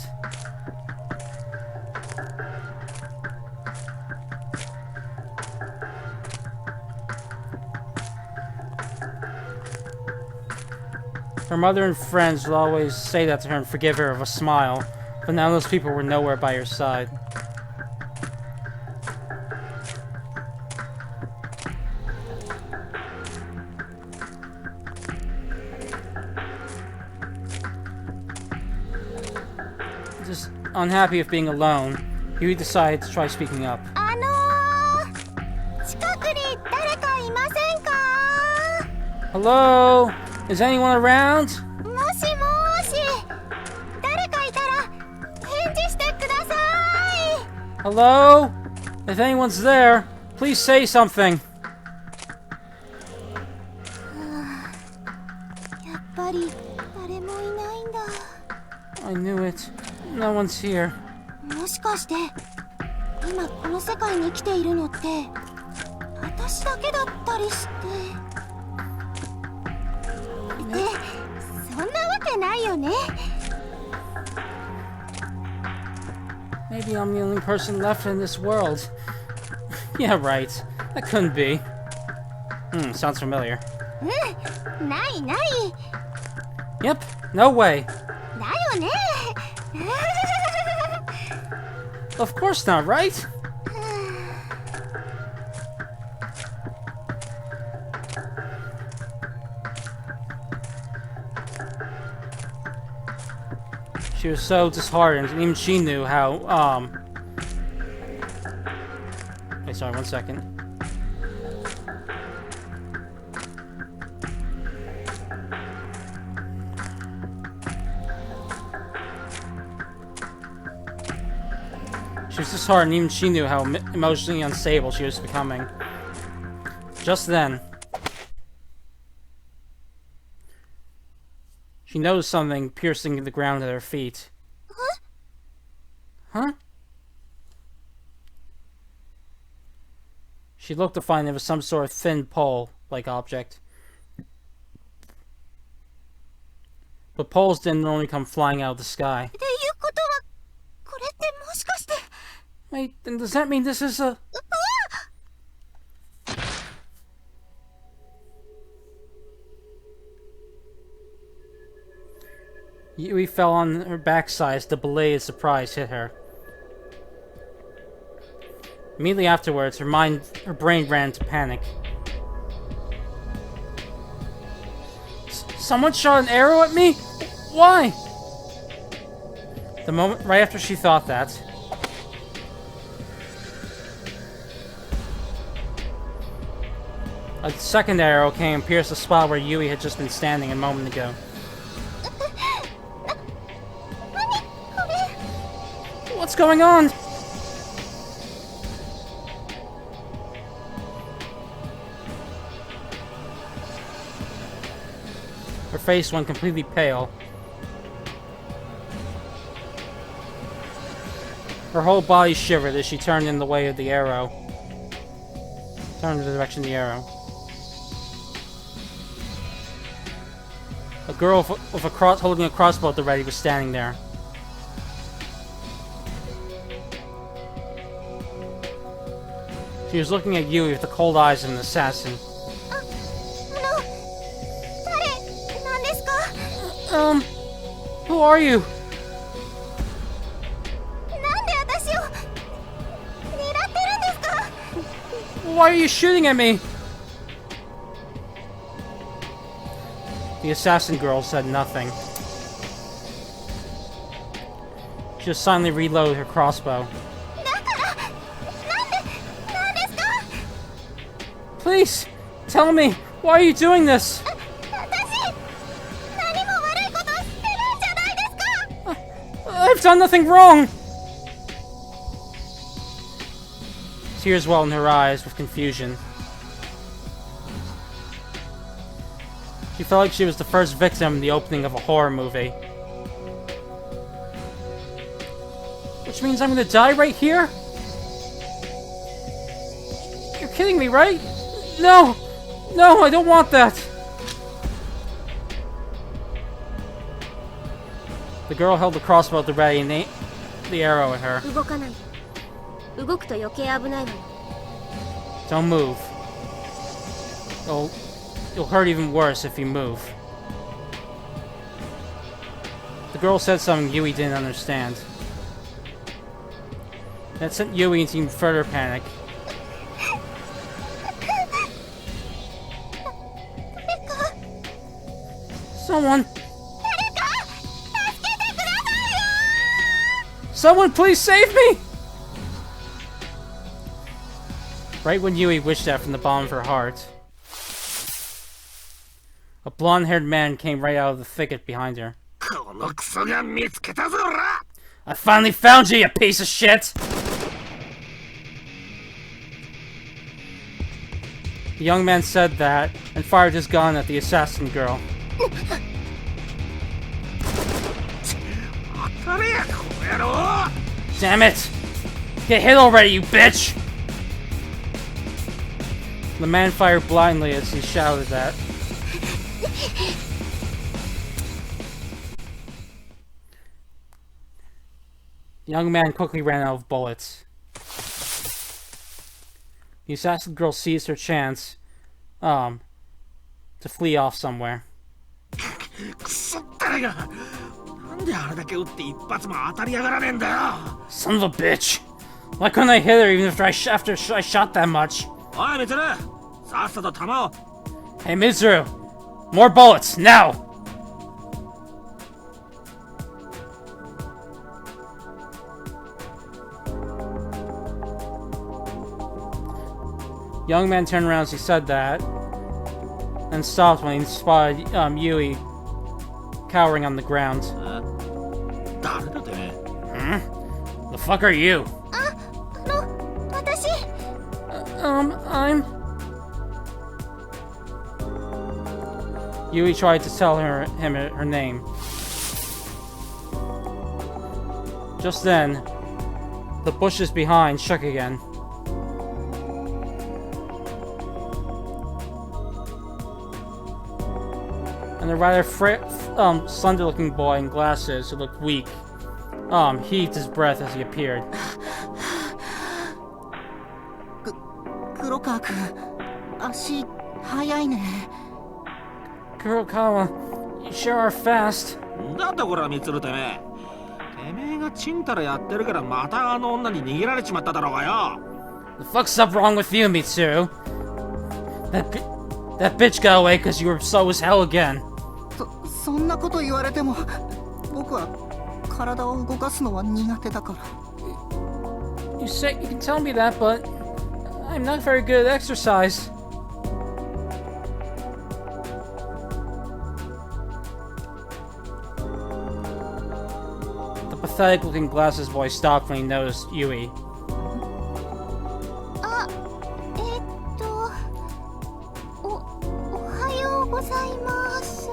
Her mother and friends would always say that to her and forgive her with a smile, but now those people were nowhere by her side. Just unhappy with being alone, Yui decided to try speaking up. 近くに誰かいませんか？ Hello? Is anyone around? もしもし、誰かいたら返事してください。 Hello? If anyone's there, please say something. やっぱり誰もいないんだ。 I knew it. No one's here. もしかして今この世界に来ているのって私だけだったりして。そんなわけないよね。 Maybe I'm the only person left in this world. Yeah, right. That couldn't be. Sounds familiar. ないない。 Yep, no way. だよね。 Of course not, right? She was so disheartened, and even she knew how, Wait, sorry, 1 second. She was disheartened, even she knew how emotionally unstable she was becoming. Just then, she noticed something piercing the ground at her feet. Huh? She looked to find it was some sort of thin pole-like object. But poles didn't normally come flying out of the sky. っていうことはこれってもしかして Wait, then does that mean this is a... Yui fell on her backside as the belated surprise hit her. Immediately afterwards, her brain ran into panic. Someone shot an arrow at me? Why? The moment right after she thought that, a second arrow came and pierced the spot where Yui had just been standing a moment ago. What's going on? Her face went completely pale. Her whole body shivered as she turned in the way of the arrow. Turned in the direction of the arrow. A girl holding a crossbow at the ready was standing there. She was looking at Yui with the cold eyes of an assassin. 誰なんですか Who are you? なんで私を狙ってるんですか Why are you shooting at me? The assassin girl said nothing. She just silently reloaded her crossbow. だからなんですか Please, tell me, why are you doing this? 私何も悪いことしてるんじゃないですか I've done nothing wrong! Tears welled in her eyes with confusion. She felt like she was the first victim in the opening of a horror movie. Which means I'm gonna die right here? You're kidding me, right? No! No, I don't want that! The girl held the crossbow at the ready and aimed the arrow at her. 動かない動くと余計危ないわよ Don't move. You'll hurt even worse if you move. The girl said something Yui didn't understand. That sent Yui into even further panic. Someone! Someone please save me! Right when Yui wished that from the bottom of her heart, a blonde-haired man came right out of the thicket behind her. このクソが見つけたぞら I finally found you, you piece of shit! The young man said that and fired his gun at the assassin girl. 当たれやこの野郎 Damn it! Get hit already, you bitch! The man fired blindly as he shouted that. The young man quickly ran out of bullets. The assassin girl seized her chance, to flee off somewhere. クソったれがなんであれだけ撃って一発も当たりやがらねえんだよ Son of a bitch! Why couldn't I hit her even after I shot that much? おいミツルさっさと弾を Hey Mizuru! More bullets, now! Young man turned around as he said that, and stopped when he spotted Yui cowering on the ground. 誰だてめえ The fuck are you? 私 I'm... Yui tried to tell him her name. Just then, the bushes behind shook again. and a rather slender-looking boy in glasses who looked weak. Heaved his breath as he appeared. 黒川君、足速いね。 Kurokawa, you sure are fast. なんだこれはミツルてめえ。てめえがチンタラやってるからまたあの女に逃げられちまっただろうがよ。The fuck's up wrong with you, Mitsuru? That bitch got away because you were slow as hell again. そんなこと言われても、僕は体を動かすのは苦手だから。You can tell me that, but I'm not very good at exercise. The pathetic-looking glasses boy stopped when he noticed Yui. あ、おはようございます。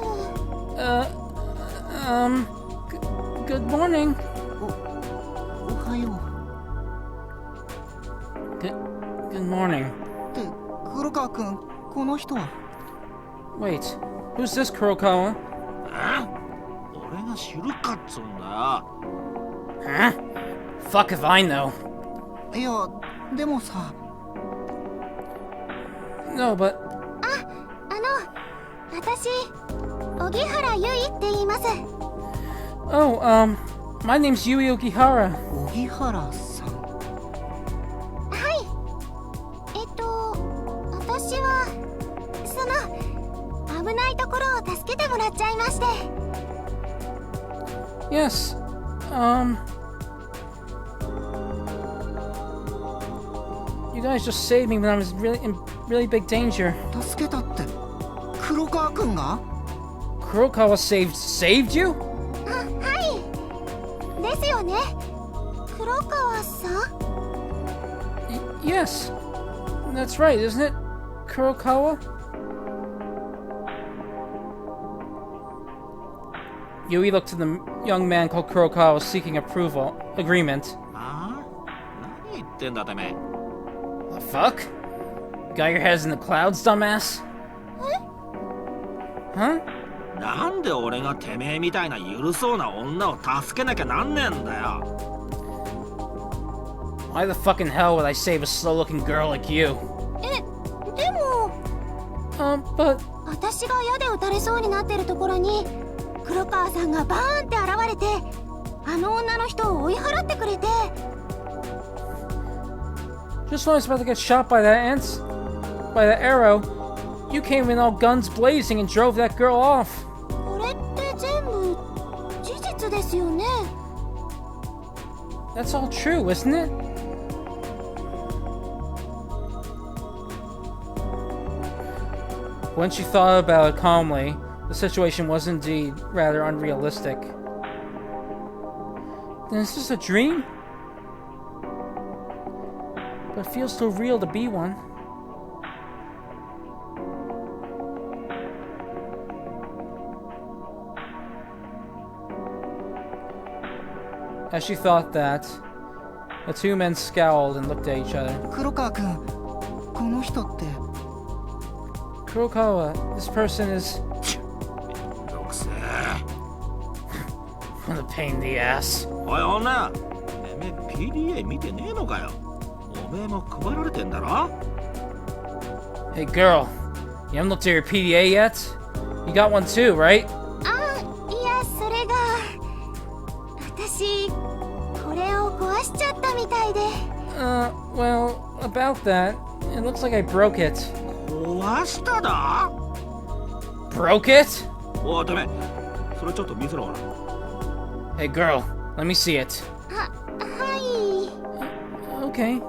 Good morning. おはよう。 Good morning. って黒川君、この人は。 Wait, who's this Kurokawa? 俺が知るかっつうんだよ。 Huh? Fuck if I know. いや、でもさ。 No, but 私、荻原ゆいって言います。 oh, my name's Yui Okihara. 荻原さん。はい。私は危ないところを助けてもらっちゃいまして。 Yes. You guys just saved me when I was in really big danger. 助けたって黒川君が？ Kurokawa saved you? はいですよね。黒川さん？ Yes. That's right, isn't it? Kurokawa? Yui looked to the young man called Kurokawa seeking agreement. あ？何言ってんだてめえ。 The fuck? Got your heads in the clouds, dumbass? Huh? なんで俺がてめえみたいな緩そうな女を助けなきゃなんねえんだよ。 Why the fucking hell would I save a slow-looking girl like you? でも But 私が矢で撃たれそうになってるところに黒川さんがバーンって現れて、あの女の人を追い払ってくれて。 just when I was about to get shot by that arrow, you came in all guns blazing and drove that girl off. これって全部事実ですよね。 That's all true, isn't it? When she thought about it calmly, the situation was indeed rather unrealistic. Then is this a dream? But it feels too real to be one. As she thought that, the two men scowled and looked at each other. 黒川君、この人って。 Kurokawa, this person is めんどくせえ。 what a pain in the ass. おい女、てめえ PDA 見てねえのかよ。おめえも配られてんだろ。 Hey girl, you haven't looked at your PDA yet? You got one too, right? あ、いや、それが私これを壊しちゃったみたいで。 Well, about that, it looks like I broke it. 壊しただ？ Broke it? おいてめえ、それちょっと見せろほら。 Hey girl, let me see it. はい。 Okay.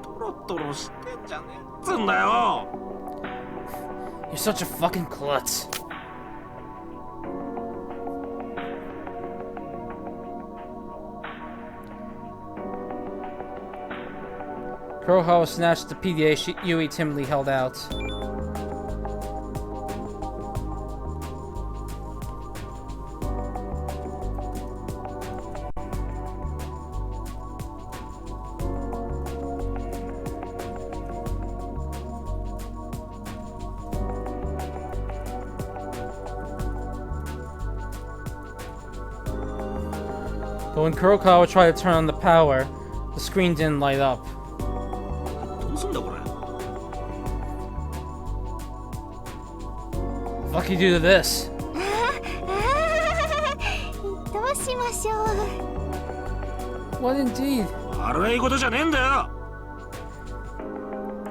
トロトロしてんじゃねえっつんだよ。 You're such a fucking klutz. Kurokawa snatched the PDA Yui timidly held out. But when Kurokawa tried to turn on the power, the screen didn't light up. どうすんだこれ。What can you do to this? どうしましょう。 What indeed? 悪いことじゃねえんだよ。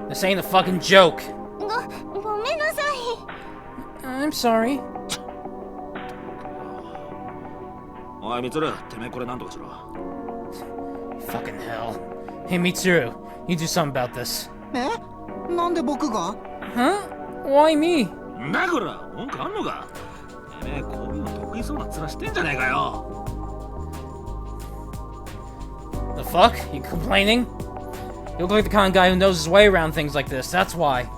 This ain't a fucking joke. ごめんなさい。 I'm sorry. おい、みつる、てめえこれなんとかしろ。 Fucking hell. Hey, Mitsuru, you do something about this. なんで僕が？ Huh? Why me? だから文句あんのか。てめえこういうの得意そうな面してんじゃねえかよ。 The fuck? You complaining? You look like the kind of guy who knows his way around things like this, that's why.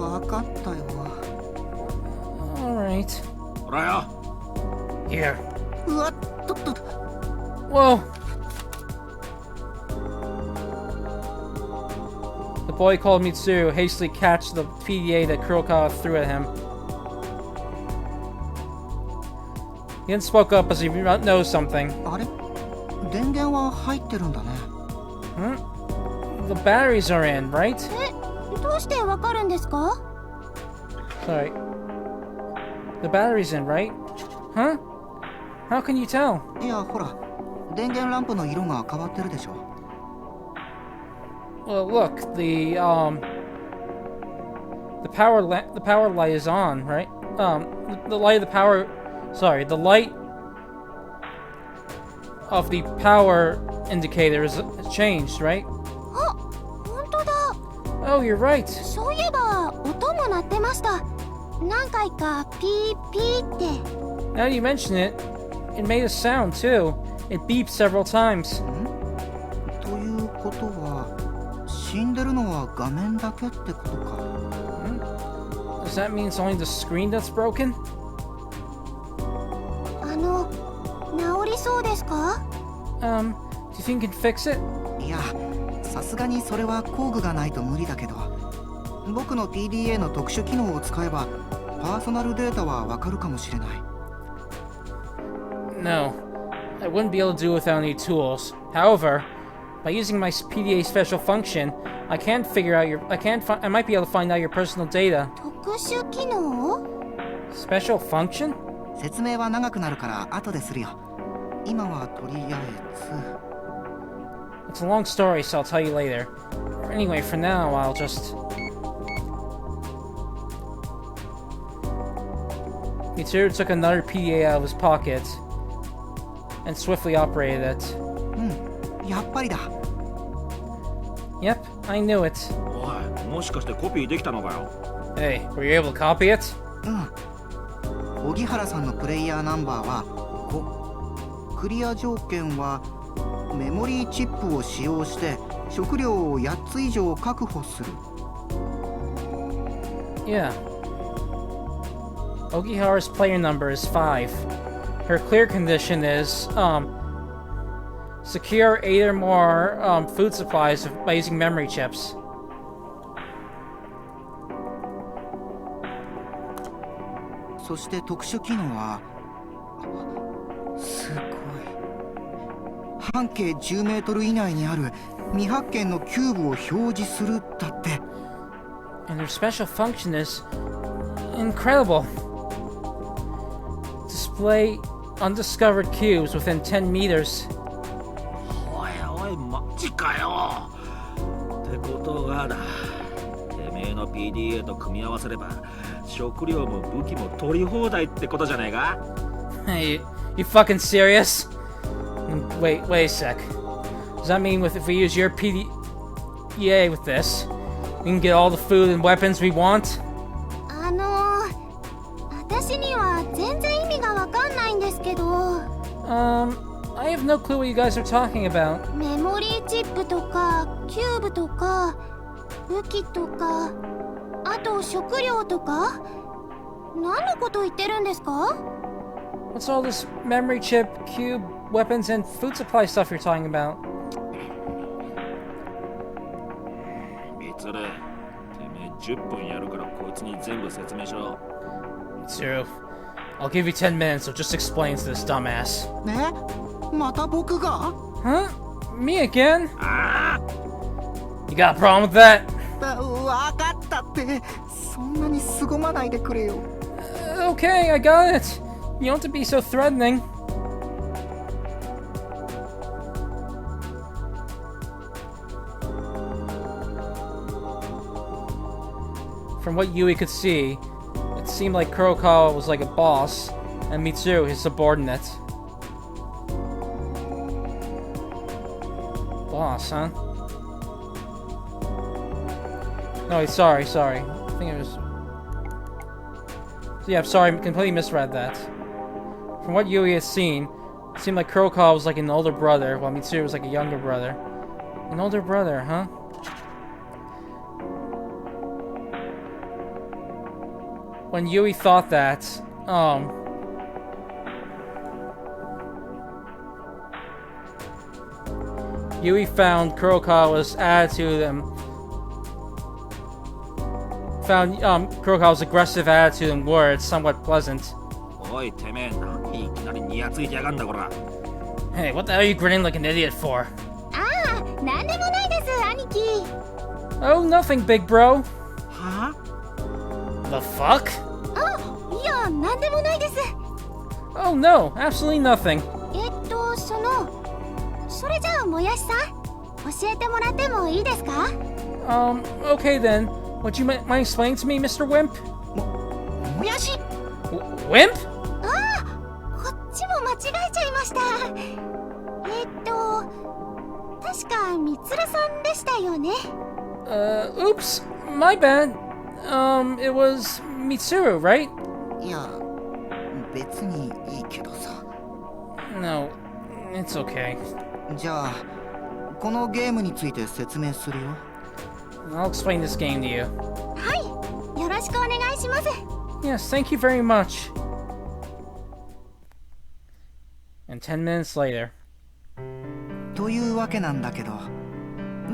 わかったよ。 Alright. ほらよ。 Here. うわっと。 Whoa! The boy called Mitsuru hastily catched the PDA that Kurokawa threw at him. He then spoke up as he knows something. あれ？電源は入ってるんだね。 The batteries are in, right? どうしてわかるんですか？ Sorry. The battery's in, right? Huh? How can you tell? いやほら、電源ランプの色が変わってるでしょ。 Well, look, the power light is on, right? The light of the power, sorry, the light of the power indicator is changed, right? あ、本当だ。 Oh, you're right. そういえば音も鳴ってました。何回かピーピーって。 Now you mention it, it made a sound too. It beeped several times. ということは、死んでるのは画面だけってことか。 Does that mean it's only the screen that's broken? 治りそうですか？ Do you think you can fix it? いや、さすがにそれは工具がないと無理だけど、僕の PDA の特殊機能を使えばパーソナルデータはわかるかもしれない。 No, I wouldn't be able to do it without any tools. However, by using my PDA special function, I might be able to find out your personal data. 特殊機能？ Special function? 説明は長くなるから後でするよ。今はとりあえず。 It's a long story, so I'll tell you later. Anyway, for now, I'll just... Mitsuru took another PDA out of his pocket and swiftly operated it. やっぱりだ。 Yep, I knew it. おい、もしかしてコピーできたのかよ。 Hey, were you able to copy it? 荻原さんのプレイヤーナンバーは5。クリア条件はメモリーチップを使用して食料を8つ以上確保する。 Yeah. Ogihara's player number is 5. Her clear condition is, secure 8 or more, food supplies by using memory chips. そして特殊機能はすごい。半径10メートル以内にある未発見のキューブを表示するだって。 And their special function is incredible. Display undiscovered cubes within 10 meters. おいおい、マジかよ。ってことがだ。てめえの PDA と組み合わせれば食料も武器も取り放題ってことじゃねえか。 Hey, you fucking serious? Wait a sec. Does that mean if we use your PDA with this, we can get all the food and weapons we want? 私には全然意味がわかんないんですけど。I have no clue what you guys are talking about. メモリーチップとかキューブとか武器とかあと食料とか何のこと言ってるんですか？ What's all this memory chip, cube, weapons, and food supply stuff you're talking about? みつる、てめえ10分やるからこいつに全部説明しろ。 Zero. I'll give you 10 minutes, so just explain to this dumbass. また僕が Huh? Me again? あ You got a problem with that? わかったって。そんなに凄まないでくれよ。Okay, I got it. You don't have to be so threatening. From what Yui could see, it seemed like Kurokawa was like a boss, and Mitsuru his subordinate. Boss, huh? No, wait, sorry. I think it was... So yeah, I'm sorry, I completely misread that. From what Yui has seen, it seemed like Kurokawa was like an older brother, while Mitsuru was like a younger brother. An older brother, huh? When Yui thought that, Yui found Kurokawa's attitude and found Kurokawa's aggressive attitude and words somewhat pleasant. おいてめえ、何いきなりニヤついてやがんだこら。 Hey, what the hell are you grinning like an idiot for? ああ、なんでもないです、兄貴。 Oh, nothing, big bro. は The fuck? あ、いや、なんでもないです。 Oh no, absolutely nothing. それじゃあもやしさん、教えてもらってもいいですか？ Okay then. Would you mind explaining to me, Mr. Wimp? もやし Wimp? ああ、こっちも間違えちゃいました。確かみつるさんでしたよね。Oops, my bad. It was Mitsuru, right? いや、別にいいけどさ。 No, it's okay. じゃあ、このゲームについて説明するよ。I'll explain this game to you. はい、よろしくお願いします。 Yes, thank you very much. And 10 minutes later. というわけなんだけど、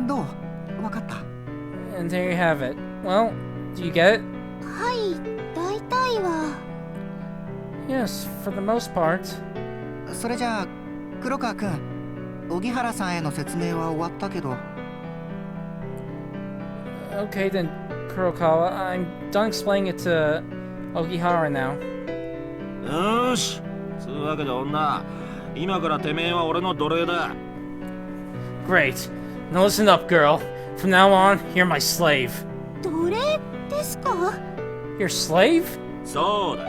どう？わかった？ And there you have it. Well, do you get it? はい、大体は。 Yes, for the most part. それじゃあ、黒川くん、荻原さんへの説明は終わったけど。 Okay then, Kurokawa, I'm done explaining it to Ogihara now. よーし、つうわけで女、今からてめえは俺の奴隷だ。 Great. Now listen up, girl. From now on, you're my slave. 奴隷ですか？ Your slave? そうだ、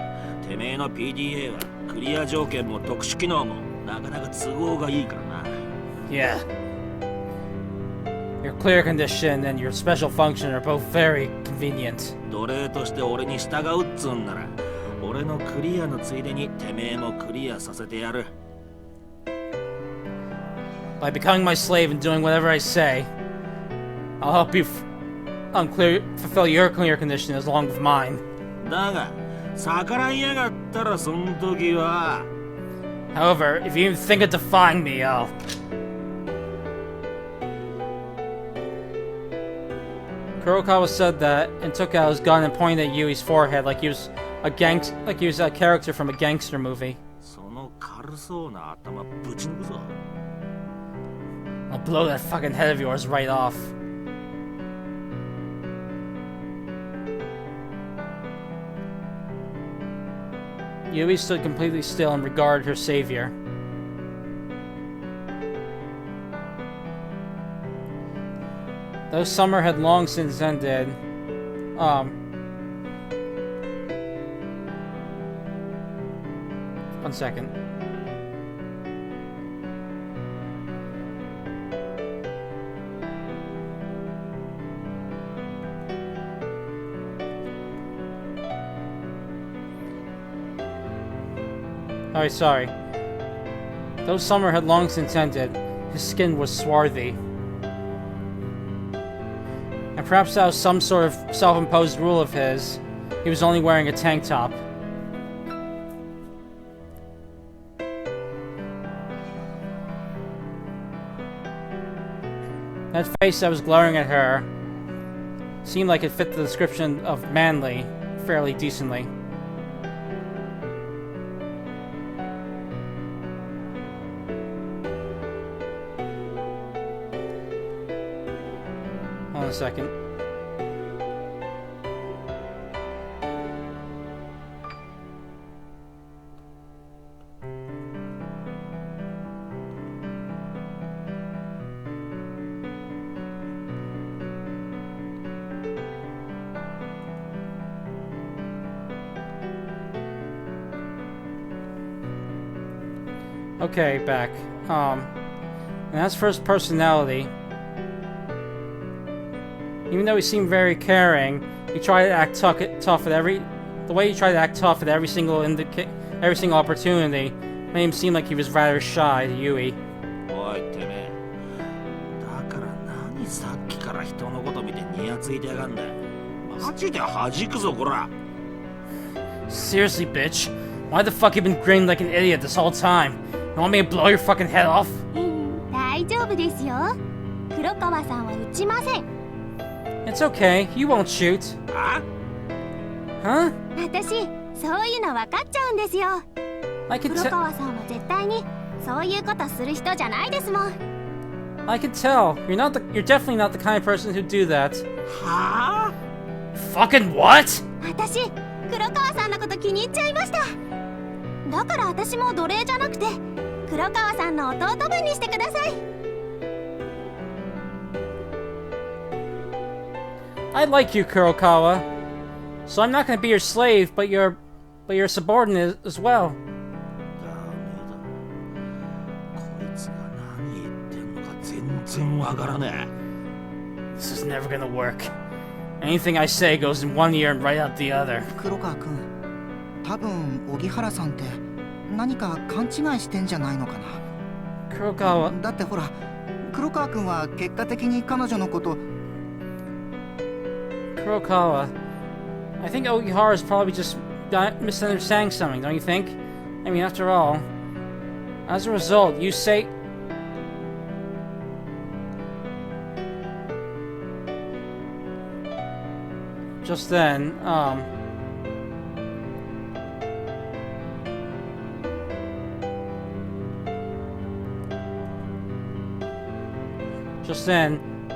てめえの PDA はクリア条件も特殊機能もなかなか都合がいいからな。 Yeah. Your clear condition and your special function are both very convenient. 奴隷として俺に従うっつうんなら、俺のクリアのついでにてめえもクリアさせてやる。 By becoming my slave and doing whatever I say, I'll help you fulfill your clear condition as long with mine. だが、逆らいやがったらそん時は。 However, if you even think of defying me, I'll... Kurokawa said that and took out his gun and pointed at Yui's forehead like he was a character from a gangster movie. その軽そうな頭ぶち抜くぞ。 I'll blow that fucking head of yours right off. Yui stood completely still and regarded her savior. Though summer had long since ended, one second. Alright, sorry. Though summer had long since ended, his skin was swarthy. And perhaps that was some sort of self-imposed rule of his. He was only wearing a tank top. That face that was glaring at her seemed like it fit the description of manly fairly decently. on a second. Okay, back. And as for his personality, even though he seemed very caring, he tried to act tough at the way he tried to act tough at every single opportunity made him seem like he was rather shy to Yui. おいてめえ、だから何さっきから人のこと見てニヤついてやがんだよ。マジで弾くぞこら。 Seriously, bitch, why the fuck you been grinning like an idiot this whole time? You want me to blow your fucking head off? 大丈夫ですよ。黒川さんは撃ちません。 It's okay, you won't shoot. あ？ Huh? 私、そういうの分かっちゃうんですよ。 I can 黒 tell. 川さんは絶対にそういうことする人じゃないですもん。 I can tell. You're definitely not the kind of person who'd do that. はあ？ Fucking what? 私、黒川さんのこと気に入っちゃいました。だから私も奴隷じゃなくて黒川さんの弟分にしてください。 I like you, Kurokawa. So I'm not gonna be your slave, but your subordinate as well. ダメだ。こいつが何言ってんのか全然わからねえ。 This is never gonna work. Anything I say goes in one ear and right out the other. 黒川くん、多分荻原さんって何か勘違いしてんじゃないのかな。 Kurokawa, だってほら、黒川くんは結果的に彼女のこと Kurokawa. I think Ogihara's probably just misunderstanding something, don't you think? I mean, after all, as a result, you say... Just then,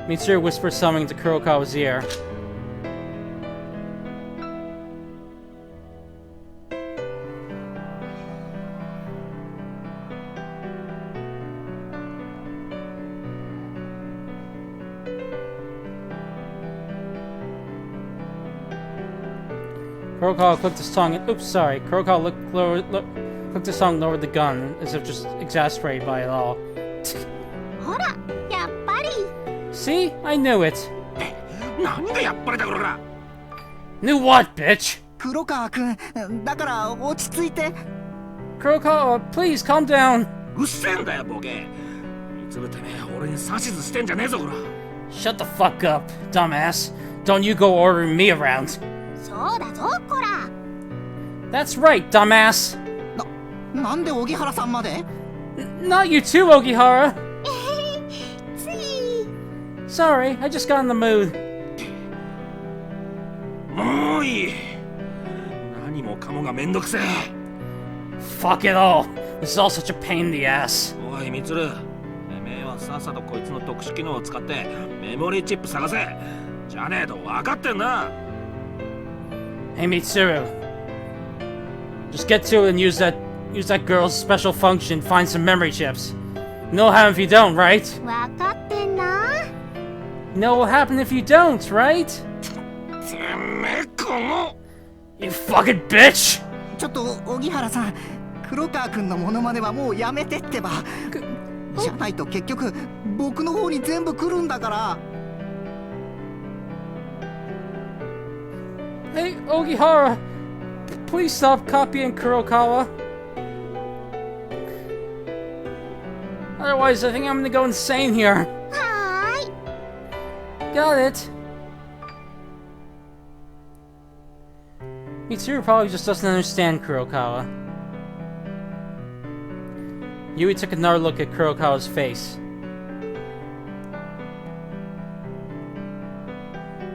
Mitsuru whispers something into Kurokawa's ear. Kurokawa clicked his tongue and... Oops, sorry. Kurokawa clicked his tongue and lowered the gun, as if just exasperated by it all. ほら、やっぱり。 See? I knew it. 何がやっぱりだこら。 Knew what, bitch? 黒川くん、だから落ち着いて。 Kurokawa, please calm down. うっせえんだよボケ。いつぶてめえ俺に指図してんじゃねえぞこら。 Shut the fuck up, dumbass. Don't you go ordering me around. そうだぞ、こら。 That's right, dumbass. なんで荻原さんまで？ Not you too, Ogihara. つい。 Sorry, I just got in the mood. もういい。何もかもがめんどくせえ。 Fuck it all. This is all such a pain in the ass. おいミツル、てめえはさっさとこいつの特殊機能を使ってメモリーチップ探せ。じゃねえと分かってんな。 Hey, Mitsuru. Just get to it and use that girl's special function, find some memory chips. You know what will happen if you don't, right? わかってんな。 You know what will happen if you don't, right? てめえこの You fucking bitch! ちょっと荻原さん、黒川くんのモノマネはもうやめてってば。じゃないと結局僕の方に全部来るんだから。 Hey, Ogihara, please stop copying Kurokawa. Otherwise, I think I'm gonna go insane here. はーい。 Got it. Mitsuru probably just doesn't understand Kurokawa. Yui took another look at Kurokawa's face.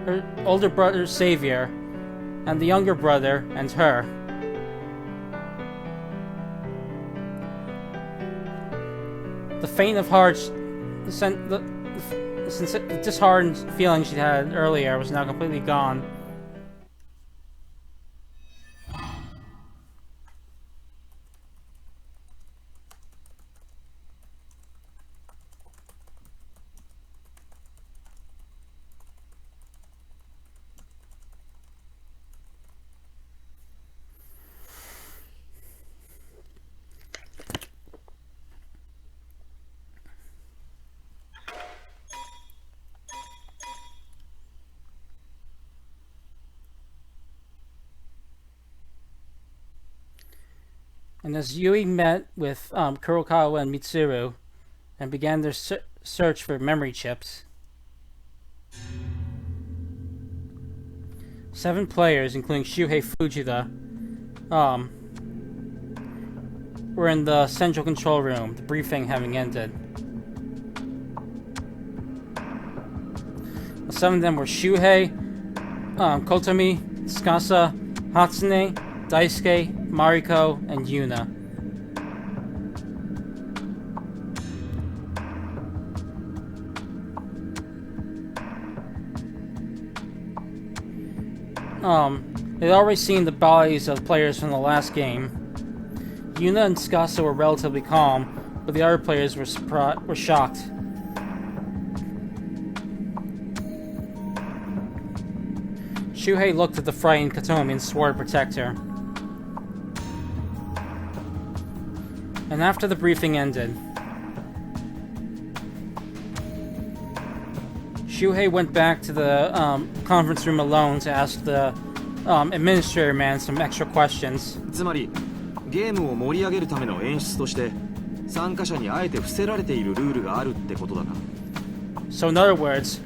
Her older brother, Savior, and the younger brother and her. The faint of heart, the the disheartened feeling she'd had earlier was now completely gone. And as Yui met with Kurokawa and Mitsuru and began their search for memory chips, 7 players, including Shuhei Fujita, were in the central control room, the briefing having ended. The 7 of them were Shuhei, Kotomi, Tsukasa, Hatsune, Daisuke, Mariko, and Yuna. They'd already seen the bodies of players from the last game. Yuna and Tsukasa were relatively calm, but the other players were shocked. Shuhei looked at the frightened Kotomi and swore to protect her. And after the briefing ended, Shuhei went back to the conference room alone to ask the administrator man some extra questions. つまりゲームを盛り上げるための演出として参加者にあえて伏せられているルールがあるってことだな。 So in other words,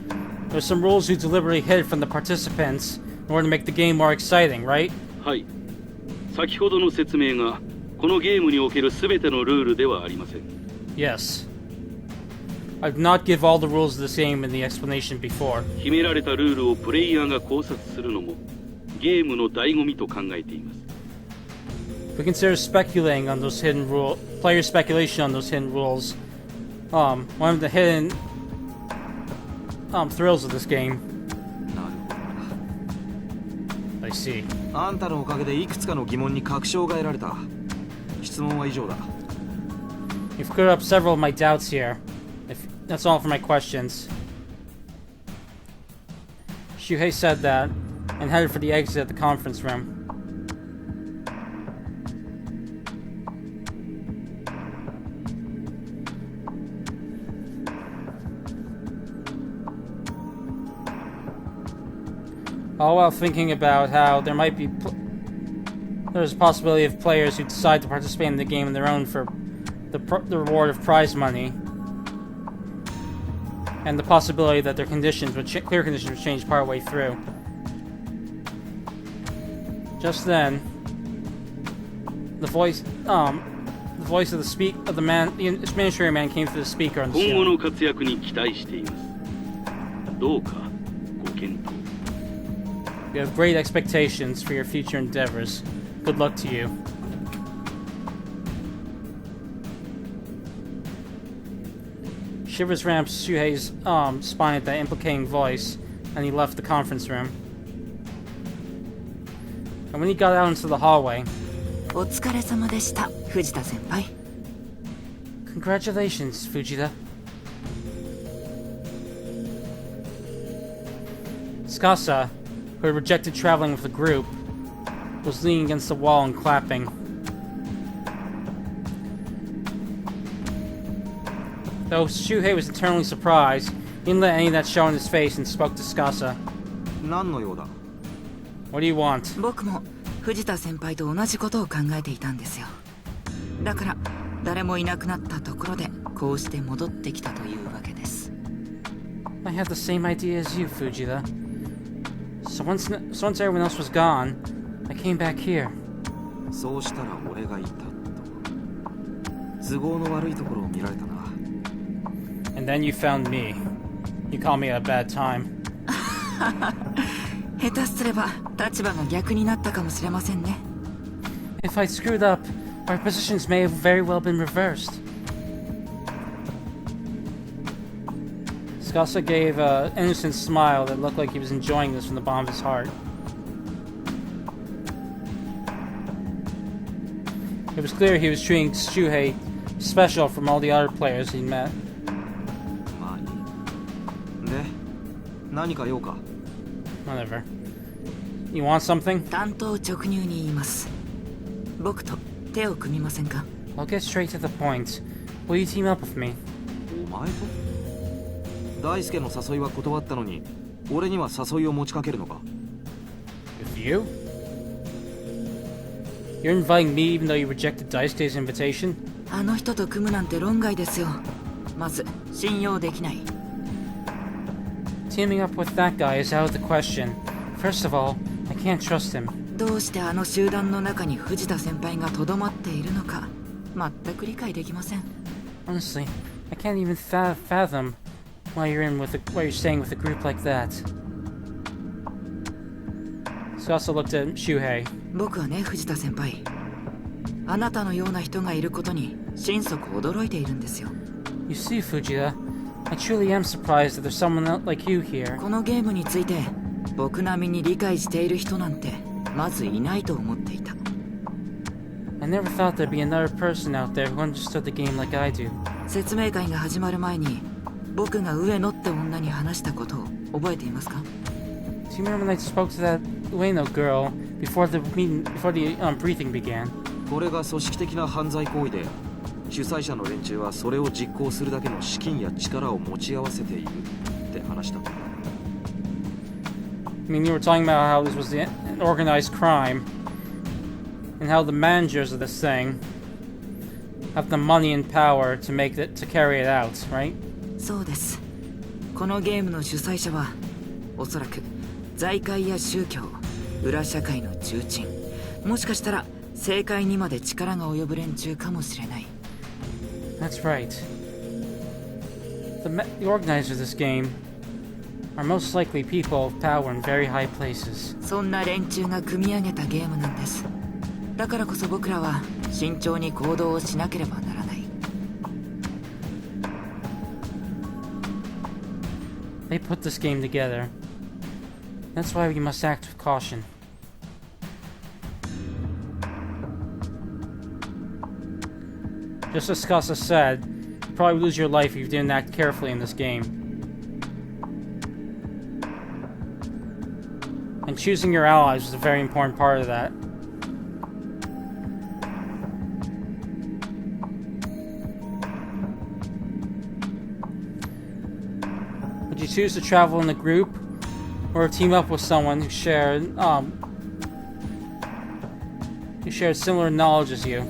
there's some rules you deliberately hid from the participants in order to make the game more exciting, right? はい。先ほどの説明がこのゲームにおけるすべてのルールではありません。 Yes. I did not give all the rules of this game in the explanation before. 決められたルールをプレイヤーが考察するのもゲームの醍醐味と考えています。 We consider speculating on those hidden rules, player speculation on those hidden rules, one of the hidden thrills of this game. なるほど。 I see. あんたのおかげでいくつかの疑問に確証が得られた。質問は以上だ。 You've cleared up several of my doubts here. That's all for my questions. Shuhei said that and headed for the exit of the conference room. All while thinking about how there might be there's a possibility of players who decide to participate in the game on their own for the reward of prize money, and the possibility that their conditions would clear conditions would change partway through. Just then, the voice of the administrator man came through the speaker on the 今後 ceiling. の活躍に期待しています。どうかご検討。 We have great expectations for your future endeavors. Good luck to you. Shivers ran up Shuhei's spine at that implicating voice, and he left the conference room. And when he got out into the hallway, お疲れ様でした、藤田先輩。 Congratulations, Fujita. Tsukasa, who had rejected traveling with the group, was leaning against the wall and clapping. Though Shuhei was eternally surprised, he didn't let any of that show on his face and spoke to Tsukasa. 何のようだ。 What do you want? 僕も藤田先輩と同じことを考えていたんですよ。だから誰もいなくなったところでこうして戻ってきたというわけです。 I have the same idea as you, Fujita. So once everyone else was gone, I came back here. そうしたら俺がいたと。都合の悪いところを見られたな。 And then you found me. You called me at a bad time. 下手すれば立場が逆になったかもしれませんね。 If I screwed up, our positions may have very well been reversed. Scassa gave an innocent smile that looked like he was enjoying this from the bottom of his heart. It was clear he was treating Shuhei special from all the other players he'd met. まあいい。で、何か用か？ Whatever. You want something? 単刀直入に言います。僕と手を組みませんか？ I'll get straight to the point. Will you team up with me? お前と？大輔の誘いは断ったのに、俺には誘いを持ちかけるのか？ With you? You're inviting me even though you rejected Daisuke's invitation? あの人と組むなんて論外ですよ。まず信用できない。Teaming up with that guy is out of the question. First of all, I can't trust him. どうしてあの集団の中に藤田先輩がとどまっているのか全く理解できません。 Honestly, I can't even fathom why you're staying with a group like that. Scassa looked at Shuhei. 僕はね、藤田先輩。あなたのような人がいることに心底驚いているんですよ。You see, Fujita, I truly am surprised that there's someone like you here. このゲームについて僕並みに理解している人なんてまずいないと思っていた。I never thought there'd be another person out there who understood the game like I do. 説明会が始まる前に僕が上野って女に話したことを覚えていますか？ Do you remember when I spoke to that Ueno girl before the briefing began? これが組織的な犯罪行為で、主催者の連中はそれを実行するだけの資金や力を持ち合わせているって話した。I mean, you were talking about how this was an organized crime, and how the managers of this thing have the money and power to carry it out, right? そうです。このゲームの主催者はおそらく財界や宗教、裏社会の重鎮、もしかしたら政界にまで力が及ぶ連中かもしれない。 That's right. The organizers of this game are most likely people of power in very high places. そんな連中が組み上げたゲームなんです。だからこそ僕らは慎重に行動をしなければならない。They put this game together. That's why we must act with caution. Just as Scassa said, you'd probably lose your life if you didn't act carefully in this game. And choosing your allies was a very important part of that. Would you choose to travel in a group or team up with someone who shared similar knowledge as you?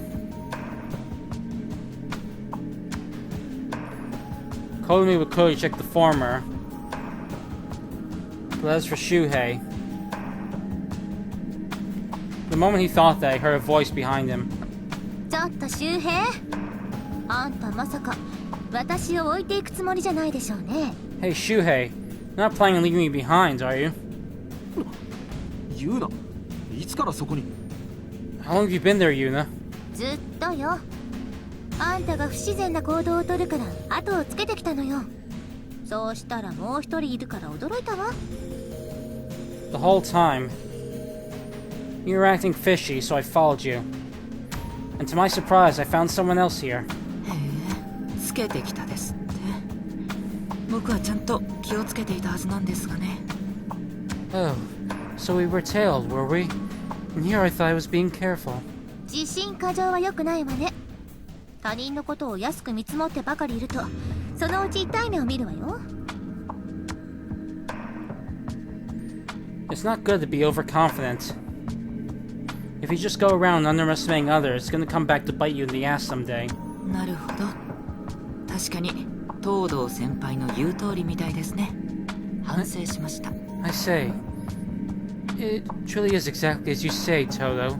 Kotomi would clearly check the former, but as for Shuhei, the moment he thought that, he heard a voice behind him. ちょっと周平、あんたまさか私を置いていくつもりじゃないでしょうね。 Hey Shuhei, you're not planning on leaving me behind, are you? 言うな。いつからそこに？ How long have you been there, Yuna? ずっとよ。あんたが不自然な行動をとるから後をつけてきたのよ。そうしたらもう一人いるから驚いたわ。 The whole time, you were acting fishy, so I followed you. And to my surprise, I found someone else here. へえ、つけてきたですって。僕はちゃんと気をつけていたはずなんですがね。 Oh, so we were tailed, were we? And here I thought I was being careful. 自信過剰は良くないわね。他人のことを安く見積もってばかりいると、そのうち痛い目を見るわよ。 It's not good to be overconfident. If you just go around underestimating others, it's gonna come back to bite you in the ass someday. なるほど。確かに東堂先輩の言う通りみたいですね。反省しました。 I say, it truly is exactly as you say, Toto.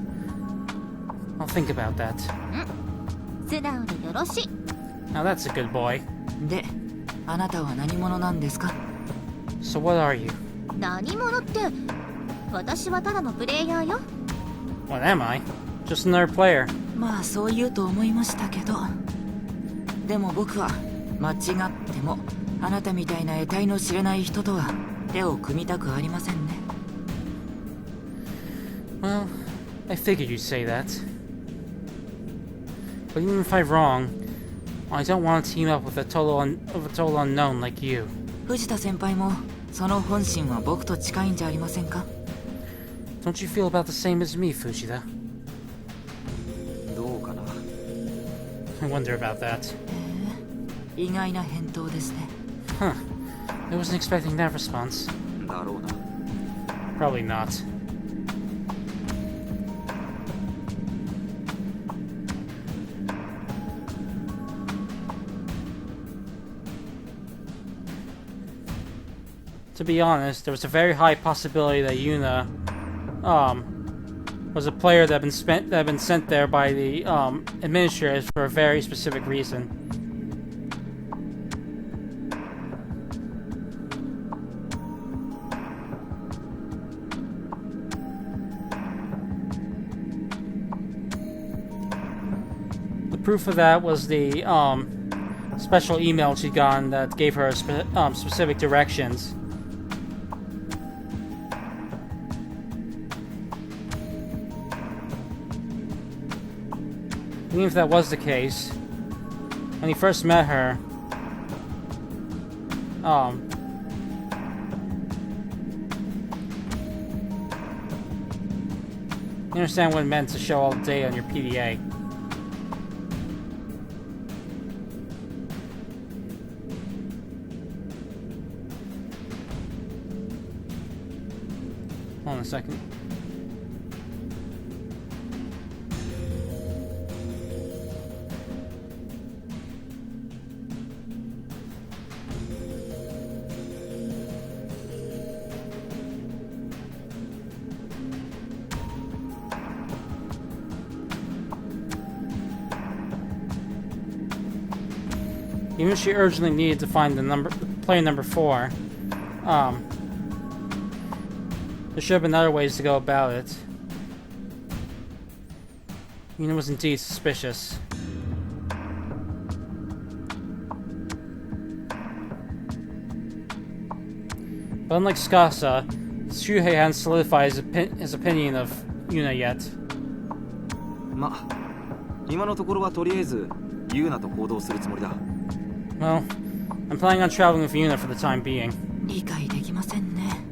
I'll think about that. 素直でよろしい。 Now that's a good boy. で、あなたは何者なんですか？ So what are you? 何者って、私はただのプレイヤーよ。 What am I? Just another player. まあそう言うと思いましたけど、でも僕は間違ってもあなたみたいな得体の知れない人とは手を組みたくありませんね。 Well, I figured you'd say that. But even if I'm wrong, I don't want to team up with a total unknown like you. 藤田先輩もその本心は僕と近いんじゃありませんか？ Don't you feel about the same as me, Fujita? どうかな。 I wonder about that. 意外な返答ですね。 Huh. I wasn't expecting that response. だろうな。 Probably not. To be honest, there was a very high possibility that Yuna, was a player that had been sent there by the administrators for a very specific reason. The proof of that was the special email she'd gotten that gave her specific directions. Even if that was the case, when he first met her, you understand what it meant to show all the data on your PDA. Hold on a second. Even if she urgently needed to find player number 4, there should have been other ways to go about it. Yuna was indeed suspicious. But unlike Tsukasa, Shuhei hadn't solidified his opinion of Yuna yet. ま、今のところはとりあえずユーナと行動するつもりだ。 Well, I'm planning on traveling with Yuna for the time being. 理解できませんね。